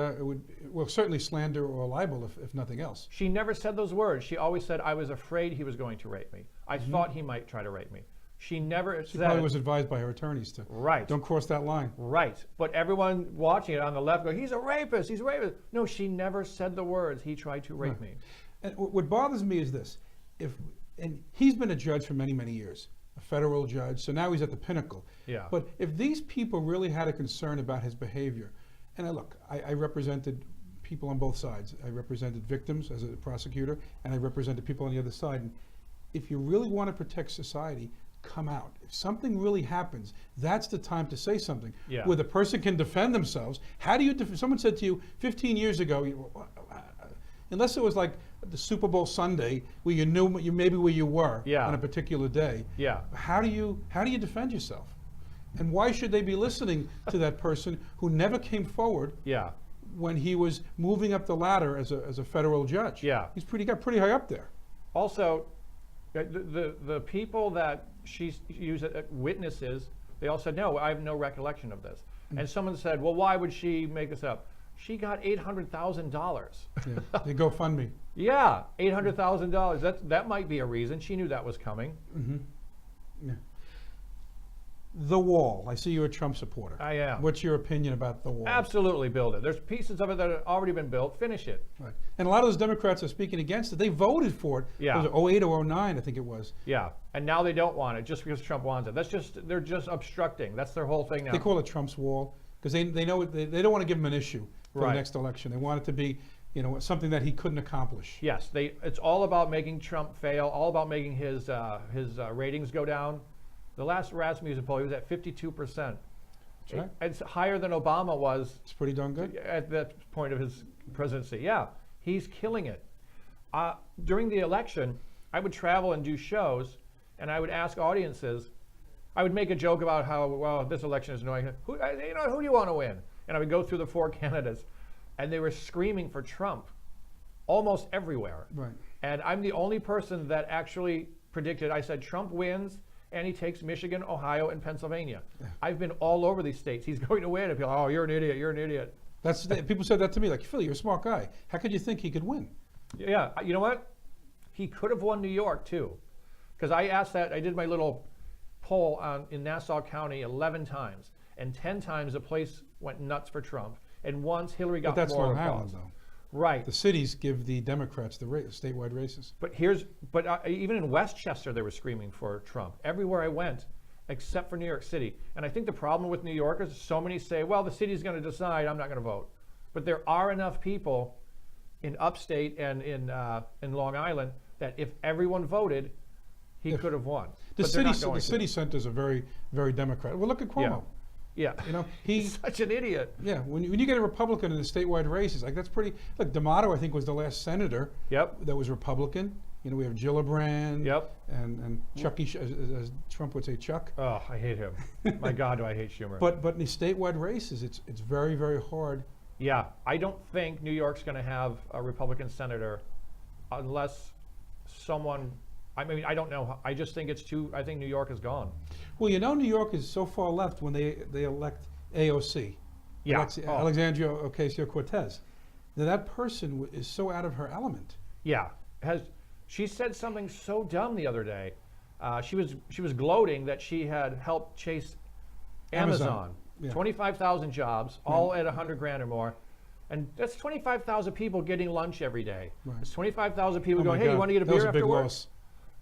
S1: certainly slander or libel if nothing else.
S2: She never said those words. She always said, I was afraid he was going to rape me. I thought he might try to rape me. She never
S1: She
S2: said.
S1: probably was advised by her attorneys to.
S2: Right.
S1: Don't cross that line.
S2: Right. But everyone watching it on the left go, he's a rapist, he's a rapist. No, she never said the words, he tried to rape me.
S1: And what bothers me is this. And he's been a judge for many, many years, a federal judge, so now he's at the pinnacle.
S2: Yeah.
S1: But if these people really had a concern about his behavior, and I represented people on both sides. I represented victims as a prosecutor, and I represented people on the other side. And if you really want to protect society, come out. If something really happens, that's the time to say something.
S2: Yeah.
S1: Where the person can defend themselves. How do you someone said to you 15 years ago, unless it was like the Super Bowl Sunday where you knew maybe where you were on a particular day.
S2: Yeah.
S1: How do you defend yourself? And why should they be listening to that person who never came forward when he was moving up the ladder as a federal judge?
S2: Yeah.
S1: Got pretty high up there.
S2: Also, the people that she used as witnesses, they all said, no, I have no recollection of this. And someone said, well, why would she make this up? She got $800,000.
S1: Yeah, they GoFundMe.
S2: Yeah, $800,000. That might be a reason. She knew that was coming.
S1: Yeah. The Wall. I see you're a Trump supporter.
S2: I am.
S1: What's your opinion about the Wall?
S2: Absolutely build it. There's pieces of it that have already been built. Finish it.
S1: Right. And a lot of those Democrats are speaking against it. They voted for it.
S2: Yeah.
S1: Was it 08 or 09, I think it was.
S2: Yeah. And now they don't want it just because Trump wants it. They're just obstructing. That's their whole thing now.
S1: They call it Trump's Wall because they know they don't want to give him an issue for the next election. They want it to be, something that he couldn't accomplish.
S2: Yes. It's all about making Trump fail. All about making his ratings go down. The last Rasmussen poll, he was at 52%.
S1: Right.
S2: It's higher than Obama was.
S1: It's pretty darn good.
S2: At that point of his presidency. Yeah, he's killing it. During the election, I would travel and do shows, and I would ask audiences. I would make a joke about how, well, this election is annoying. Who do you want to win? And I would go through the 4 candidates, and they were screaming for Trump almost everywhere.
S1: Right.
S2: And I'm the only person that actually predicted. I said Trump wins, and he takes Michigan, Ohio, and Pennsylvania. Yeah. I've been all over these states. He's going to win. And people, oh, you're an idiot. You're an idiot.
S1: People said that to me, like, Philly, you're a smart guy. How could you think he could win?
S2: Yeah. You know what? He could have won New York, too. Because I asked that. I did my little poll in Nassau County 11 times. And 10 times the place went nuts for Trump. And once Hillary got more. But
S1: that's Long Island, though.
S2: Right.
S1: The cities give the Democrats the statewide races.
S2: But even in Westchester, they were screaming for Trump. Everywhere I went, except for New York City. And I think the problem with New Yorkers is so many say, well, the city's going to decide, I'm not going to vote. But there are enough people in upstate and in Long Island that if everyone voted, he could have won.
S1: The city centers are very, very Democratic. Well, look at Cuomo.
S2: Yeah.
S1: He's
S2: such an idiot.
S1: Yeah, when you get a Republican in the statewide races, like that's pretty. Look, D'Amato, I think, was the last senator. That was Republican. We have Gillibrand. And Chucky, as Trump would say, Chuck.
S2: Oh, I hate him. My God, do I hate Schumer.
S1: But in the statewide races, it's very, very hard.
S2: Yeah, I don't think New York's going to have a Republican senator unless someone. I mean, I don't know. I just think it's too. I think New York is gone.
S1: Well, New York is so far left when they elect AOC.
S2: Yeah.
S1: Alexandria Ocasio-Cortez. Now, that person is so out of her element.
S2: Yeah. She said something so dumb the other day. She was gloating that she had helped chase Amazon.
S1: Yeah.
S2: 25,000 jobs, all at 100 grand or more. And that's 25,000 people getting lunch every day.
S1: Right.
S2: It's 25,000 people
S1: Oh
S2: going,
S1: my
S2: hey, you
S1: God.
S2: want to get a
S1: That was
S2: beer
S1: a big
S2: after work?
S1: loss.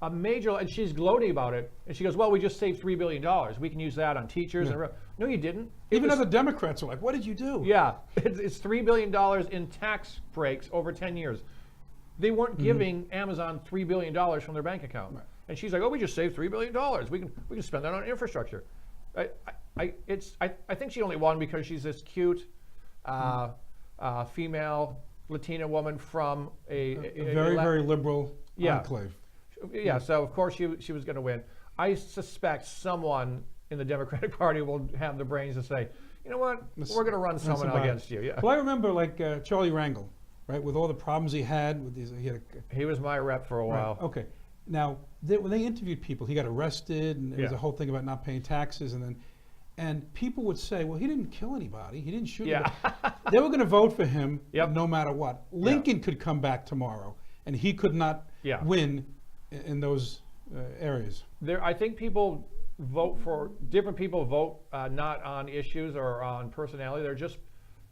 S2: A major, and she's gloating about it. And she goes, well, we just saved $3 billion. We can use that on teachers.
S1: Yeah.
S2: And no, you didn't.
S1: Even other Democrats are like, what did you do?
S2: Yeah, it's $3 billion in tax breaks over 10 years. They weren't giving Amazon $3 billion from their bank account.
S1: Right.
S2: And she's like, oh, we just saved $3 billion. We can spend that on infrastructure. I think she only won because she's this cute female Latina woman from a
S1: very liberal
S2: Yeah.
S1: enclave.
S2: Yeah, so of course she was going to win. I suspect someone in the Democratic Party will have the brains to say, you know what, we're going to run someone
S1: somebody.
S2: against you. Yeah.
S1: Well, I remember like Charlie Rangel, right, with all the problems he had with these.
S2: He was my rep for a while.
S1: Right, okay. Now, when they interviewed people, he got arrested, and there was
S2: Yeah.
S1: a whole thing about not paying taxes, and people would say, well, he didn't kill anybody, he didn't shoot
S2: Yeah.
S1: anybody. They were going to vote for him
S2: Yep.
S1: no matter what. Lincoln could come back tomorrow, and he could not
S2: Yeah.
S1: win in those areas.
S2: I think people vote for different people vote not on issues or on personality. They're just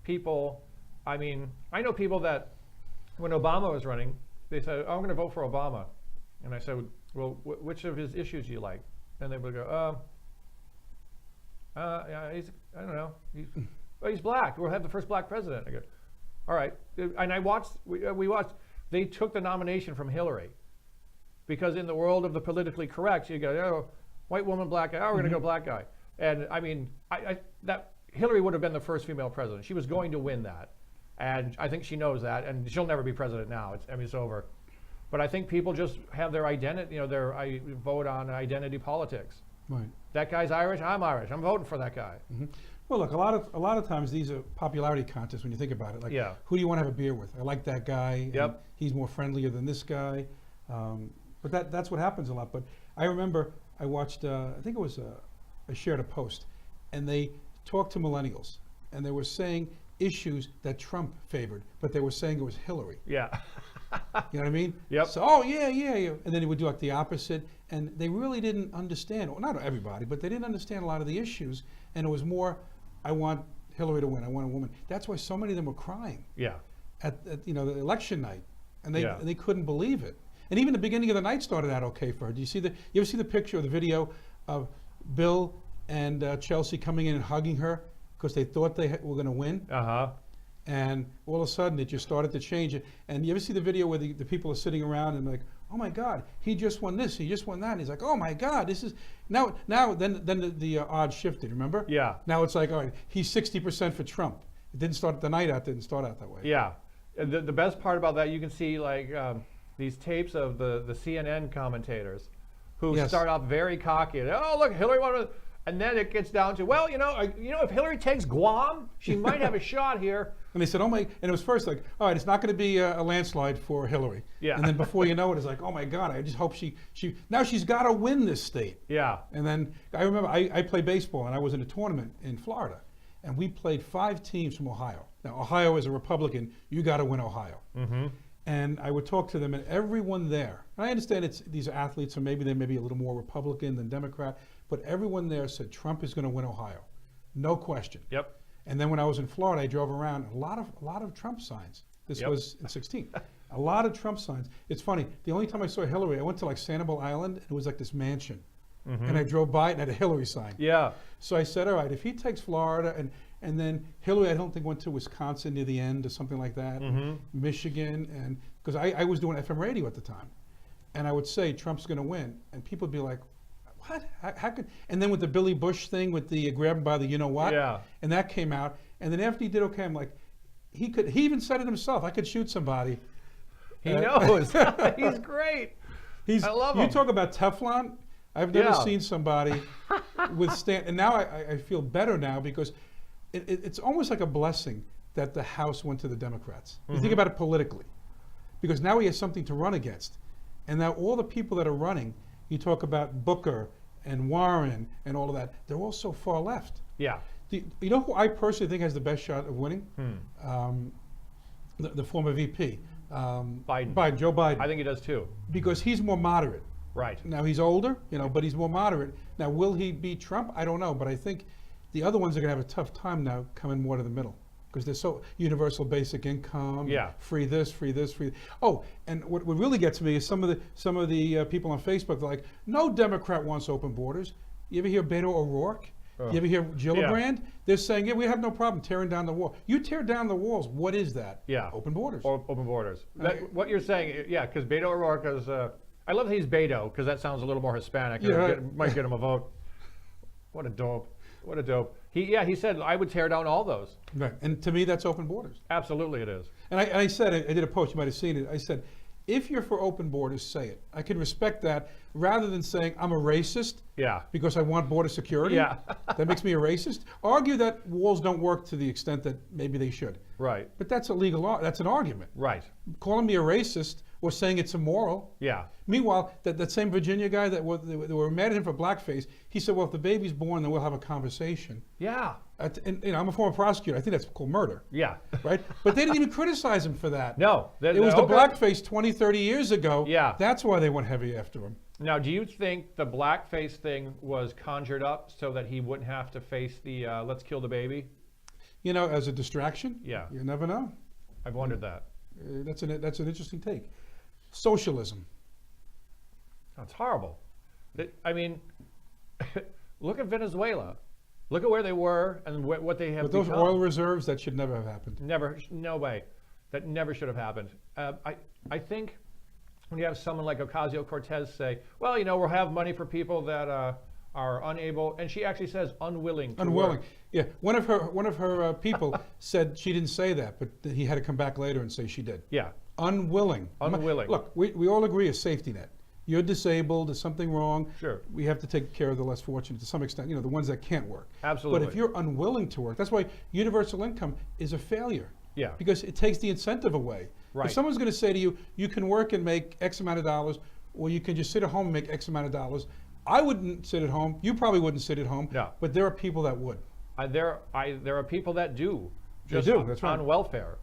S2: people. I mean, I know people that when Obama was running, they said, oh, I'm going to vote for Obama. And I said, well, which of his issues do you like? And they would go, yeah, I don't know. He's black. We'll have the first black president. I go, all right. And I watched, we watched, they took the nomination from Hillary. Because in the world of the politically correct, you go, oh, white woman, black guy, oh, we're going to go black guy. And I mean, that Hillary would have been the first female president. She was going to win that. And I think she knows that, and she'll never be president now. It's over. But I think people just have their identity, I vote on identity politics.
S1: Right.
S2: That guy's Irish, I'm Irish. I'm voting for that guy.
S1: Mm-hmm. Well, look, a lot of times these are popularity contests when you think about it. Like,
S2: Yeah.
S1: who do you want to have a beer with? I like that guy.
S2: Yep.
S1: And he's more friendlier than this guy. But that's what happens a lot. But I remember I watched, I think it was, I shared a post, and they talked to millennials, and they were saying issues that Trump favored, but they were saying it was Hillary.
S2: Yeah.
S1: You know what I mean?
S2: Yep.
S1: So, oh, yeah. And then he would do like the opposite. And they really didn't understand, well, not everybody, but they didn't understand a lot of the issues. And it was more, I want Hillary to win. I want a woman. That's why so many of them were crying
S2: Yeah.
S1: at the election night. And they,
S2: Yeah.
S1: they couldn't believe it. And even the beginning of the night started out okay for her. Do you ever see the picture or the video of Bill and Chelsea coming in and hugging her because they thought they were going to win?
S2: Uh-huh.
S1: And all of a sudden, it just started to change. And you ever see the video where the people are sitting around and like, oh my God, he just won this, he just won that. And he's like, oh my God, this is now. Then the odds shifted. Remember?
S2: Yeah.
S1: Now it's like, all right, he's 60% for Trump. It didn't start the night out. Didn't start out that way.
S2: Yeah. The best part about that, you can see like these tapes of the CNN commentators who
S1: Yes.
S2: start off very cocky. Oh, look, Hillary won. And then it gets down to, well, if Hillary takes Guam, she might have a shot here.
S1: And they said, oh my, and it was first like, all right, it's not going to be a landslide for Hillary.
S2: Yeah.
S1: And then before you know it, it's like, oh my God, I just hope now she's got to win this state.
S2: Yeah.
S1: And then I remember I played baseball and I was in a tournament in Florida and we played 5 teams from Ohio. Now, Ohio is a Republican, you got to win Ohio.
S2: Mm-hmm.
S1: And I would talk to them and everyone there, and I understand these are athletes, so maybe they may be a little more Republican than Democrat, but everyone there said Trump is going to win Ohio. No question.
S2: Yep.
S1: And then when I was in Florida, I drove around, a lot of Trump signs. This
S2: Yep.
S1: was in 16. A lot of Trump signs. It's funny. The only time I saw Hillary, I went to like Sanibel Island, and it was like this mansion.
S2: Mm-hmm.
S1: And I drove by it and had a Hillary sign.
S2: Yeah.
S1: So I said, all right, if he takes Florida, and then Hillary, I don't think went to Wisconsin near the end or something like that,
S2: Mm-hmm.
S1: Michigan, and because I was doing FM radio at the time. And I would say, Trump's going to win. And people would be like, what? How could? And then with the Billy Bush thing, with the grab him by the you know what,
S2: Yeah.
S1: and that came out. And then after he did okay, I'm like, he even said it himself. I could shoot somebody.
S2: He knows. He's great. I love him.
S1: You talk about Teflon. I've never
S2: Yeah.
S1: seen somebody withstand. And now I feel better now because it's almost like a blessing that the House went to the Democrats. You think about it politically, because now he has something to run against. And now all the people that are running, you talk about Booker and Warren and all of that, they're all so far left.
S2: Yeah.
S1: You know who I personally think has the best shot of winning? The former VP, Joe Biden,
S2: I think he does too.
S1: because he's more moderate.
S2: Right.
S1: Now he's older, but he's more moderate. Now will he beat Trump? I don't know, but I think the other ones are going to have a tough time now coming more to the middle because they're so universal basic income, free this, free this, free. Oh, and what really gets me is some of the people on Facebook. They're like, no Democrat wants open borders. You ever hear Beto O'Rourke? You ever hear Gillibrand? They're saying, yeah, we have no problem tearing down the wall. You tear down the walls. What is that?
S2: Yeah.
S1: Open borders.
S2: Open borders. What you're saying, because Beto O'Rourke is. I love that he's Beto because that sounds a little more Hispanic. Might get him a vote. What a dope. What a dope. He said I would tear down all those.
S1: Right. And to me, that's open borders.
S2: Absolutely, it is.
S1: And I said, I did a post. You might have seen it. I said, if you're for open borders, say it. I can respect that rather than saying I'm a racist because I want border security.
S2: Yeah.
S1: That makes me a racist. Argue that walls don't work to the extent that maybe they should.
S2: Right.
S1: But that's a legal, that's an argument.
S2: Right.
S1: Calling me a racist or saying it's immoral.
S2: Yeah.
S1: Meanwhile, that same Virginia guy they were mad at him for blackface, he said, well, if the baby's born, then we'll have a conversation.
S2: Yeah.
S1: And I'm a former prosecutor. I think that's called murder.
S2: Yeah.
S1: Right? But they didn't even criticize him for that.
S2: No.
S1: It was the blackface 20, 30 years ago.
S2: Yeah.
S1: That's why they went heavy after him.
S2: Now, do you think the blackface thing was conjured up so that he wouldn't have to face the let's kill the baby?
S1: As a distraction?
S2: Yeah.
S1: You never know.
S2: I've wondered that.
S1: That's an interesting take. Socialism.
S2: That's horrible. I mean, look at Venezuela. Look at where they were and what they have become.
S1: But those oil reserves, that should never have happened.
S2: Never, no way. That never should have happened. I think when you have someone like Ocasio-Cortez say, well, we'll have money for people that are unable, and she actually says unwilling to work.
S1: Yeah. One of her people said she didn't say that, but he had to come back later and say she did.
S2: Yeah.
S1: Unwilling. Look, we all agree a safety net. You're disabled, there's something wrong.
S2: Sure.
S1: We have to take care of the less fortunate to some extent, the ones that can't work.
S2: Absolutely.
S1: But if you're unwilling to work, that's why universal income is a failure.
S2: Yeah.
S1: Because it takes the incentive away.
S2: Right.
S1: If someone's going to say to you, you can work and make X amount of dollars, or you can just sit at home and make X amount of dollars, I wouldn't sit at home. You probably wouldn't sit at home.
S2: No.
S1: But there are people that would.
S2: There are people that do.
S1: They do, that's right.
S2: On welfare.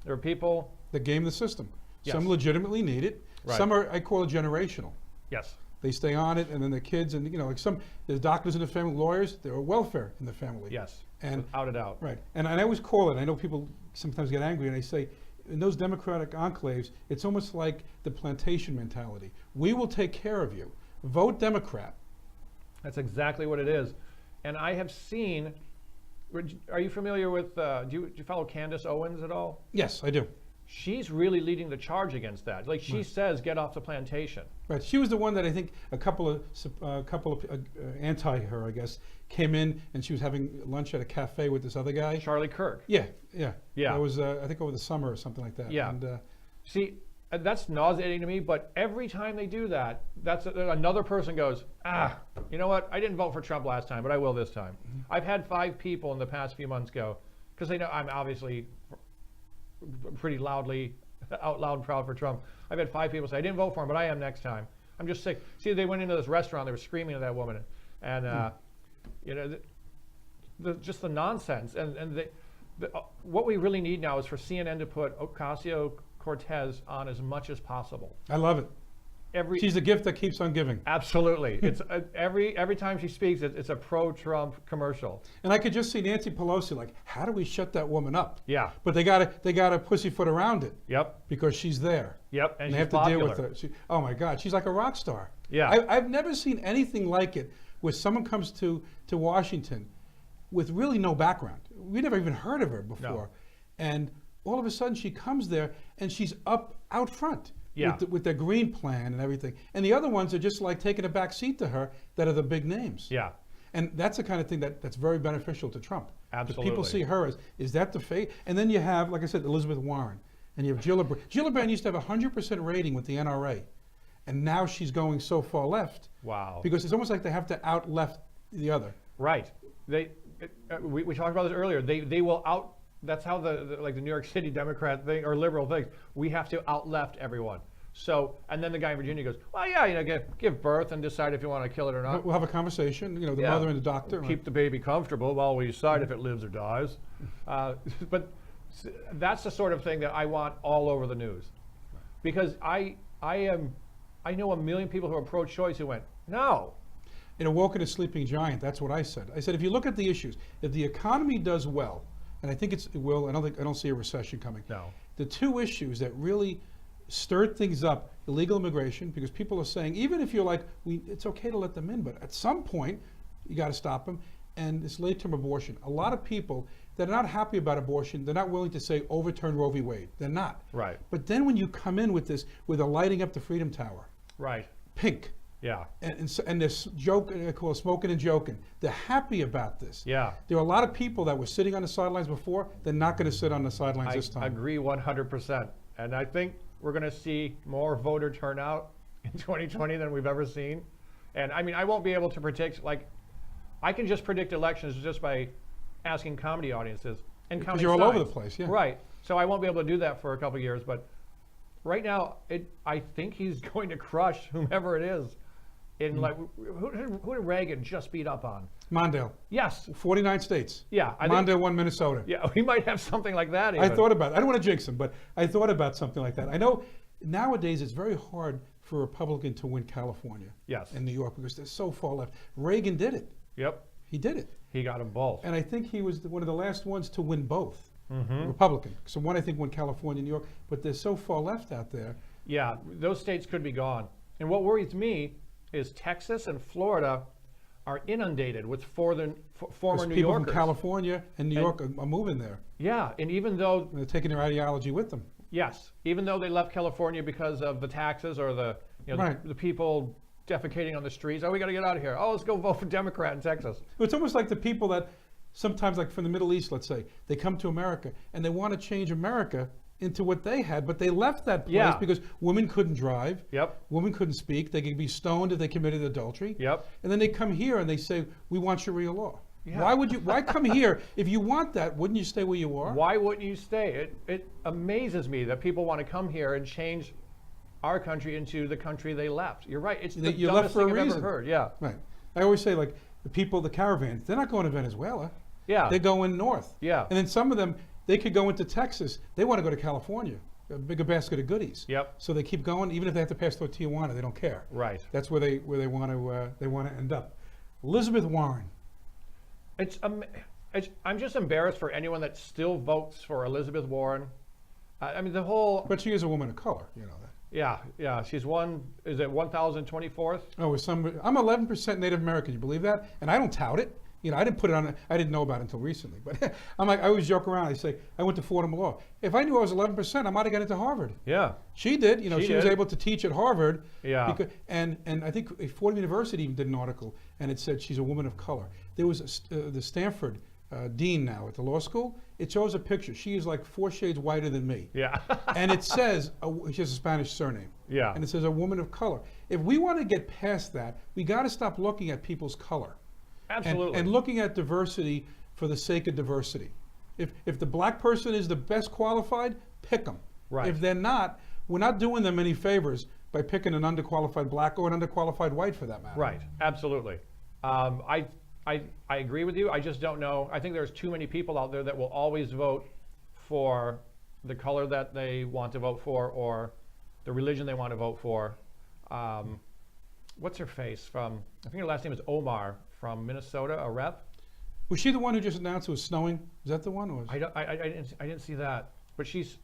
S2: There are people
S1: that game the system.
S2: Yes.
S1: Some legitimately need it.
S2: Right.
S1: Some are, I call it generational.
S2: Yes.
S1: They stay on it, and then the kids, and there's doctors in the family, lawyers, there are welfare in the family.
S2: Yes,
S1: and
S2: without a doubt.
S1: Right, and I always call it, I know people sometimes get angry, and I say, in those democratic enclaves, it's almost like the plantation mentality. We will take care of you. Vote Democrat.
S2: That's exactly what it is. And I have seen, are you familiar with, do you follow Candace Owens at all?
S1: Yes, I do.
S2: She's really leading the charge against that. Like she says, get off the plantation.
S1: Right. She was the one that I think a couple of anti her, I guess, came in and she was having lunch at a cafe with this other guy.
S2: Charlie Kirk.
S1: Yeah.
S2: Yeah.
S1: That was I think over the summer or something like that.
S2: Yeah.
S1: And,
S2: see, that's nauseating to me. But every time they do that, that's another person goes, you know what? I didn't vote for Trump last time, but I will this time. Mm-hmm. I've had 5 people in the past few months go, because they know I'm obviously pretty out loud proud for Trump. I've had 5 people say, I didn't vote for him, but I am next time. I'm just sick. See, they went into this restaurant, they were screaming at that woman. And, just the nonsense. And what we really need now is for CNN to put Ocasio-Cortez on as much as possible.
S1: I love it. She's the gift that keeps on giving.
S2: Absolutely. It's every time she speaks, it's a pro-Trump commercial.
S1: And I could just see Nancy Pelosi like, how do we shut that woman up?
S2: Yeah.
S1: But they got to pussyfoot around it.
S2: Yep.
S1: Because she's there.
S2: Yep. And
S1: they
S2: she's
S1: have to
S2: popular.
S1: deal with her. Oh my God, she's like a rock star.
S2: Yeah.
S1: I've never seen anything like it where someone comes to Washington with really no background. We never even heard of her before.
S2: No.
S1: And all of a sudden she comes there and she's out front.
S2: Yeah.
S1: With their green plan and everything. And the other ones are just like taking a back seat to her that are the big names.
S2: Yeah.
S1: And that's the kind of thing that's very beneficial to Trump.
S2: Absolutely.
S1: People see her as, is that the fate? And then you have, like I said, Elizabeth Warren. And you have Gillibrand. Gillibrand used to have a 100% rating with the NRA. And now she's going so far left.
S2: Wow.
S1: Because it's almost like they have to out-left the other.
S2: Right. We talked about this earlier. They will out. That's how the New York City Democrat thing or liberal thinks. We have to out-left everyone. So, and then the guy in Virginia goes, well, yeah, give birth and decide if you want to kill it or not.
S1: We'll have a conversation, the mother and the doctor.
S2: Keep the baby comfortable while we decide if it lives or dies. But that's the sort of thing that I want all over the news. Because I know a million people who are pro-choice who went, no.
S1: In Awoken a Sleeping Giant, that's what I said. I said, if you look at the issues, if the economy does well, and I think it will, I don't see a recession coming.
S2: No.
S1: The two issues that really stirred things up, illegal immigration, because people are saying, even if you're like, it's okay to let them in, but at some point, you got to stop them. And this late-term abortion. A lot of people that are not happy about abortion, they're not willing to say overturn Roe v. Wade. They're not.
S2: Right.
S1: But then when you come in with this, with a lighting up the Freedom Tower,
S2: Right.
S1: pink,
S2: Yeah.
S1: and this joke, they call it smoking and joking. They're happy about this.
S2: Yeah.
S1: There are a lot of people that were sitting on the sidelines before. They're not going to sit on the sidelines this time.
S2: I agree 100%. And I think we're going to see more voter turnout in 2020 than we've ever seen. And I mean, I won't be able to predict, like, I can just predict elections just by asking comedy audiences and
S1: Because
S2: counting
S1: you're all
S2: signs.
S1: over the place, yeah.
S2: Right. So I won't be able to do that for a couple of years. But right now, I think he's going to crush whomever it is. In like, who did Reagan just beat up on?
S1: Mondale,
S2: Yes.
S1: 49 states.
S2: Yeah.
S1: Mondale won Minnesota.
S2: Yeah, we might have something like that.
S1: I
S2: even.
S1: thought about it. I don't want to jinx him, but I thought about something like that. I know nowadays it's very hard for a Republican to win California
S2: Yes.
S1: and New York because they're so far left. Reagan did it.
S2: Yep.
S1: He did it.
S2: He got them both.
S1: And I think he was one of the last ones to win both.
S2: Mm-hmm.
S1: Republican. So one I think won California and New York, but they're so far left out there.
S2: Yeah, those states could be gone. And what worries me is Texas and Florida are inundated with former
S1: Because
S2: New
S1: people
S2: Yorkers.
S1: from California and New York are moving there.
S2: Yeah, and even though,
S1: And they're taking their ideology with them.
S2: yes, even though they left California because of the taxes or the, you know,
S1: Right.
S2: the people defecating on the streets, oh, we got to get out of here. Oh, let's go vote for Democrat in Texas.
S1: It's almost like the people that sometimes, like from the Middle East, let's say, they come to America and they want to change America into what they had, but they left that place
S2: Yeah.
S1: because women couldn't drive,
S2: Yep,
S1: women couldn't speak, they could be stoned if they committed adultery.
S2: yep.
S1: And then they come here and they say, we want Sharia law.
S2: Yeah.
S1: Why come here? If you want that, wouldn't you stay where you are?
S2: Why wouldn't you stay? It amazes me that people want to come here and change our country into the country they left. You're right. It's the
S1: You
S2: dumbest
S1: left for a
S2: thing I've
S1: reason.
S2: ever heard. Yeah.
S1: Right. I always say, like, the people, the caravans, they're not going to Venezuela.
S2: Yeah.
S1: They're going north.
S2: Yeah.
S1: And then some of them, they could go into Texas. They want to go to California, a bigger basket of goodies.
S2: Yep.
S1: So they keep going, even if they have to pass through Tijuana, they don't care.
S2: Right.
S1: That's where they want to end up. Elizabeth Warren.
S2: I'm just embarrassed for anyone that still votes for Elizabeth Warren. I mean, the whole,
S1: But she is a woman of color, you know that.
S2: yeah, she's is it 1,024th?
S1: Oh, I'm 11% Native American. You believe that? And I don't tout it. You know, I didn't put it on. I didn't know about it until recently. But I'm like, I always joke around. I say, I went to Fordham Law. If I knew I was 11%, I might have got into Harvard.
S2: Yeah.
S1: She did. You know,
S2: She
S1: she was
S2: did.
S1: able to teach at Harvard.
S2: Yeah.
S1: And I think Fordham University even did an article, and it said she's a woman of color. There was the Stanford dean now at the law school. It shows a picture. She is like 4 shades whiter than me.
S2: Yeah.
S1: And it says, she has a Spanish surname.
S2: Yeah.
S1: And it says a woman of color. If we want to get past that, we got to stop looking at people's color.
S2: Absolutely.
S1: And looking at diversity for the sake of diversity. If the black person is the best qualified, pick them.
S2: Right.
S1: If they're not, we're not doing them any favors by picking an underqualified black or an underqualified white for that matter.
S2: Right. Absolutely. I agree with you. I just don't know. I think there's too many people out there that will always vote for the color that they want to vote for or the religion they want to vote for. What's her face from? I think her last name is Omar from Minnesota, a rep.
S1: Was she the one who just announced it was snowing? Is that the one? Or was
S2: I didn't see that. But she's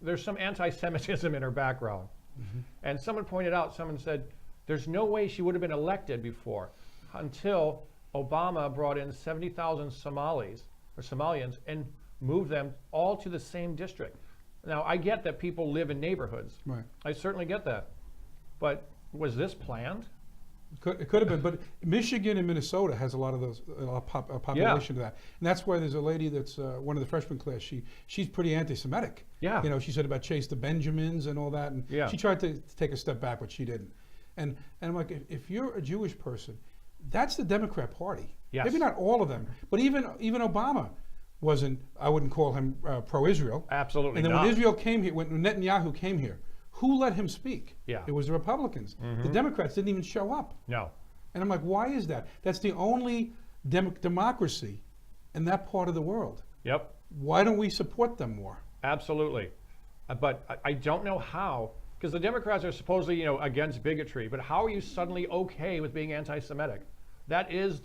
S2: there's some anti-Semitism in her background.
S1: Mm-hmm.
S2: And someone said, there's no way she would have been elected before until Obama brought in 70,000 Somalis or Somalians and moved them all to the same district. Now, I get that people live in neighborhoods.
S1: Right.
S2: I certainly get that. But was this planned?
S1: It could have been, but Michigan and Minnesota has a lot of those population to that, and that's why there's a lady that's one of the freshman class. She's pretty anti-Semitic.
S2: Yeah.
S1: You know, she said about Chase the Benjamins and all that, and
S2: Yeah.
S1: she tried to take a step back, but she didn't. And I'm like, if you're a Jewish person, that's the Democrat Party.
S2: Yes.
S1: Maybe not all of them, but even Obama wasn't. I wouldn't call him pro-Israel.
S2: Absolutely
S1: And then
S2: not.
S1: when Israel came here, when Netanyahu came here, who let him speak?
S2: Yeah.
S1: It was the Republicans. The Democrats didn't even show up.
S2: No.
S1: And I'm like, why is that? That's the only democracy in that part of the world.
S2: Yep.
S1: Why don't we support them more?
S2: Absolutely. But I don't know how, because the Democrats are supposedly, you know, against bigotry, but how are you suddenly okay with being anti-Semitic? That is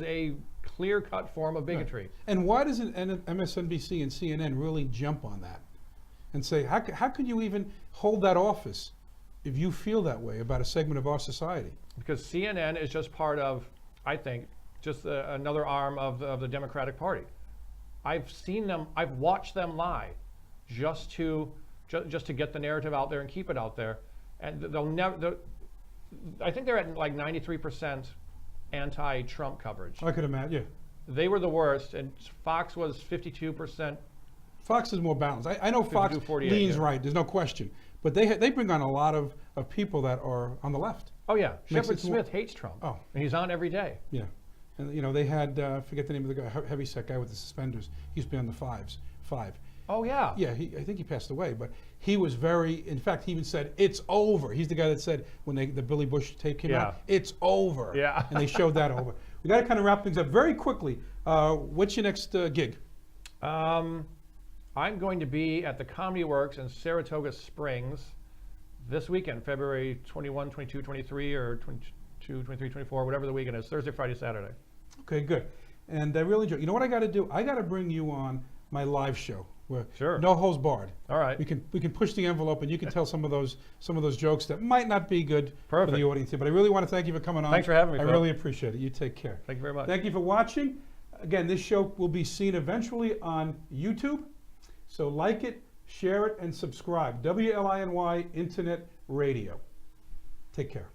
S2: a clear-cut form of bigotry.
S1: Right. And why doesn't MSNBC and CNN really jump on that and say, how could you even hold that office if you feel that way about a segment of our society?
S2: Because CNN is just part of, I think, just another arm of the Democratic Party. I've seen them, I've watched them lie just to get the narrative out there and keep it out there. And they'll never, I think they're at like 93% anti-Trump coverage.
S1: I could imagine, yeah.
S2: They were the worst, and Fox was 52%.
S1: Fox is more balanced. I know Fox
S2: 52-48,
S1: leans
S2: yeah.
S1: right, there's no question. But they bring on a lot of people that are on the left.
S2: Oh yeah,
S1: Makes
S2: Shepard
S1: it more-
S2: Smith hates Trump.
S1: Oh.
S2: And he's on every day.
S1: Yeah. And you know, they had, forget the name of the guy, heavyset guy with the suspenders. He used to be on the Five.
S2: Oh yeah.
S1: Yeah, I think he passed away, but he was in fact, he even said, it's over. He's the guy that said, when the Billy Bush tape came
S2: Yeah.
S1: out, it's over.
S2: Yeah.
S1: And they showed that over. We got to kind of wrap things up very quickly. What's your next gig?
S2: I'm going to be at the Comedy Works in Saratoga Springs this weekend, February 21, 22, 23, or 22, 23, 24, whatever the weekend is, Thursday, Friday, Saturday.
S1: Okay, good. And I really enjoy. You know what I got to do? I got to bring you on my live show. Where
S2: Sure.
S1: No holds barred.
S2: All right.
S1: We can push the envelope, and you can tell some of those jokes that might not be good for
S2: Perfect.
S1: the audience here. But I really want to thank you for coming on.
S2: Thanks for having me,
S1: I
S2: Phil.
S1: really appreciate it. You take care.
S2: Thank you very much.
S1: Thank you for watching. Again, this show will be seen eventually on YouTube. So like it, share it, and subscribe. WLINY Internet Radio. Take care.